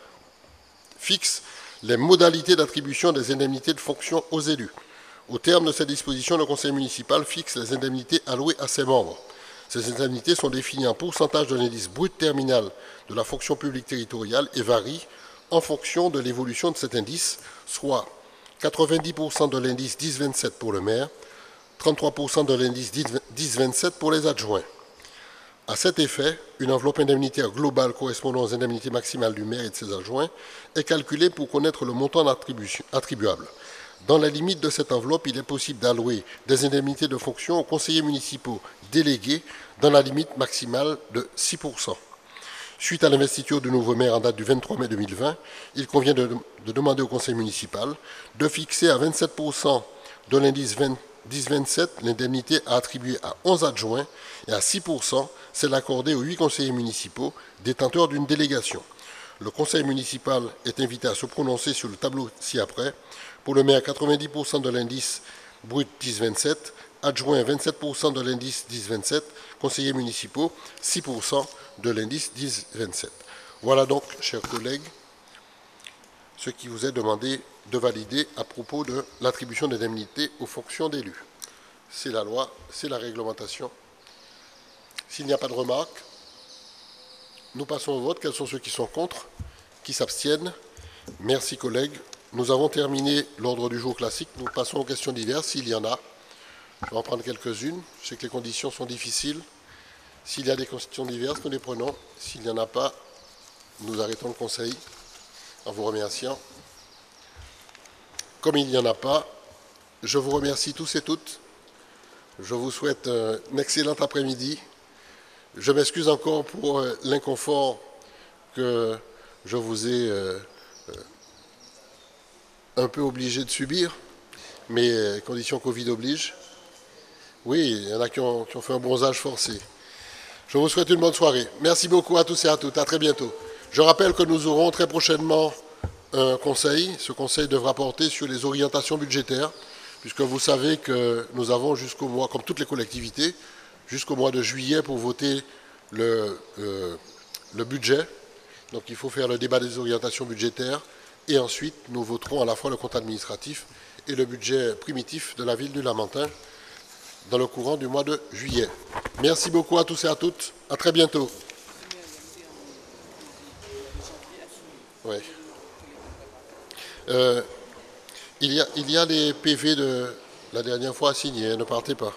fixent les modalités d'attribution des indemnités de fonction aux élus. Au terme de cette disposition, le conseil municipal fixe les indemnités allouées à ses membres. Ces indemnités sont définies en pourcentage de l'indice brut terminal de la fonction publique territoriale et varient en fonction de l'évolution de cet indice, soit 90% de l'indice 10-27 pour le maire, 33% de l'indice 10-27 pour les adjoints. À cet effet, une enveloppe indemnitaire globale correspondant aux indemnités maximales du maire et de ses adjoints est calculée pour connaître le montant attribuable. Dans la limite de cette enveloppe, il est possible d'allouer des indemnités de fonction aux conseillers municipaux délégués dans la limite maximale de 6%. Suite à l'investiture du nouveau maire en date du 23 mai 2020, il convient de demander au conseil municipal de fixer à 27% de l'indice 10-27 l'indemnité à attribuer à 11 adjoints et à 6% celle accordée aux 8 conseillers municipaux détenteurs d'une délégation. Le conseil municipal est invité à se prononcer sur le tableau ci-après. Pour le maire, 90% de l'indice brut 10-27, adjoint 27% de l'indice 10-27, conseillers municipaux 6% de l'indice 10-27. Voilà donc, chers collègues, ce qui vous est demandé de valider à propos de l'attribution d'indemnités aux fonctions d'élus. C'est la loi, c'est la réglementation. S'il n'y a pas de remarques, nous passons au vote. Quels sont ceux qui sont contre? Qui s'abstiennent? Merci, collègues. Nous avons terminé l'ordre du jour classique. Nous passons aux questions diverses, s'il y en a. Je vais en prendre quelques-unes. Je sais que les conditions sont difficiles. S'il y a des questions diverses, nous les prenons. S'il n'y en a pas, nous arrêtons le conseil en vous remerciant. Comme il n'y en a pas, je vous remercie tous et toutes. Je vous souhaite un excellent après-midi. Je m'excuse encore pour l'inconfort que je vous ai un peu obligé de subir, mais conditions Covid obligent. Oui, il y en a qui ont fait un bronzage forcé. Je vous souhaite une bonne soirée. Merci beaucoup à tous et à toutes. À très bientôt. Je rappelle que nous aurons très prochainement un conseil. Ce conseil devra porter sur les orientations budgétaires, puisque vous savez que nous avons jusqu'au mois, comme toutes les collectivités, jusqu'au mois de juillet pour voter le budget. Donc il faut faire le débat des orientations budgétaires et ensuite nous voterons à la fois le compte administratif et le budget primitif de la ville du Lamentin dans le courant du mois de juillet. Merci beaucoup à tous et à toutes. À très bientôt. Ouais. Il y a des PV de la dernière fois à signer. Ne partez pas.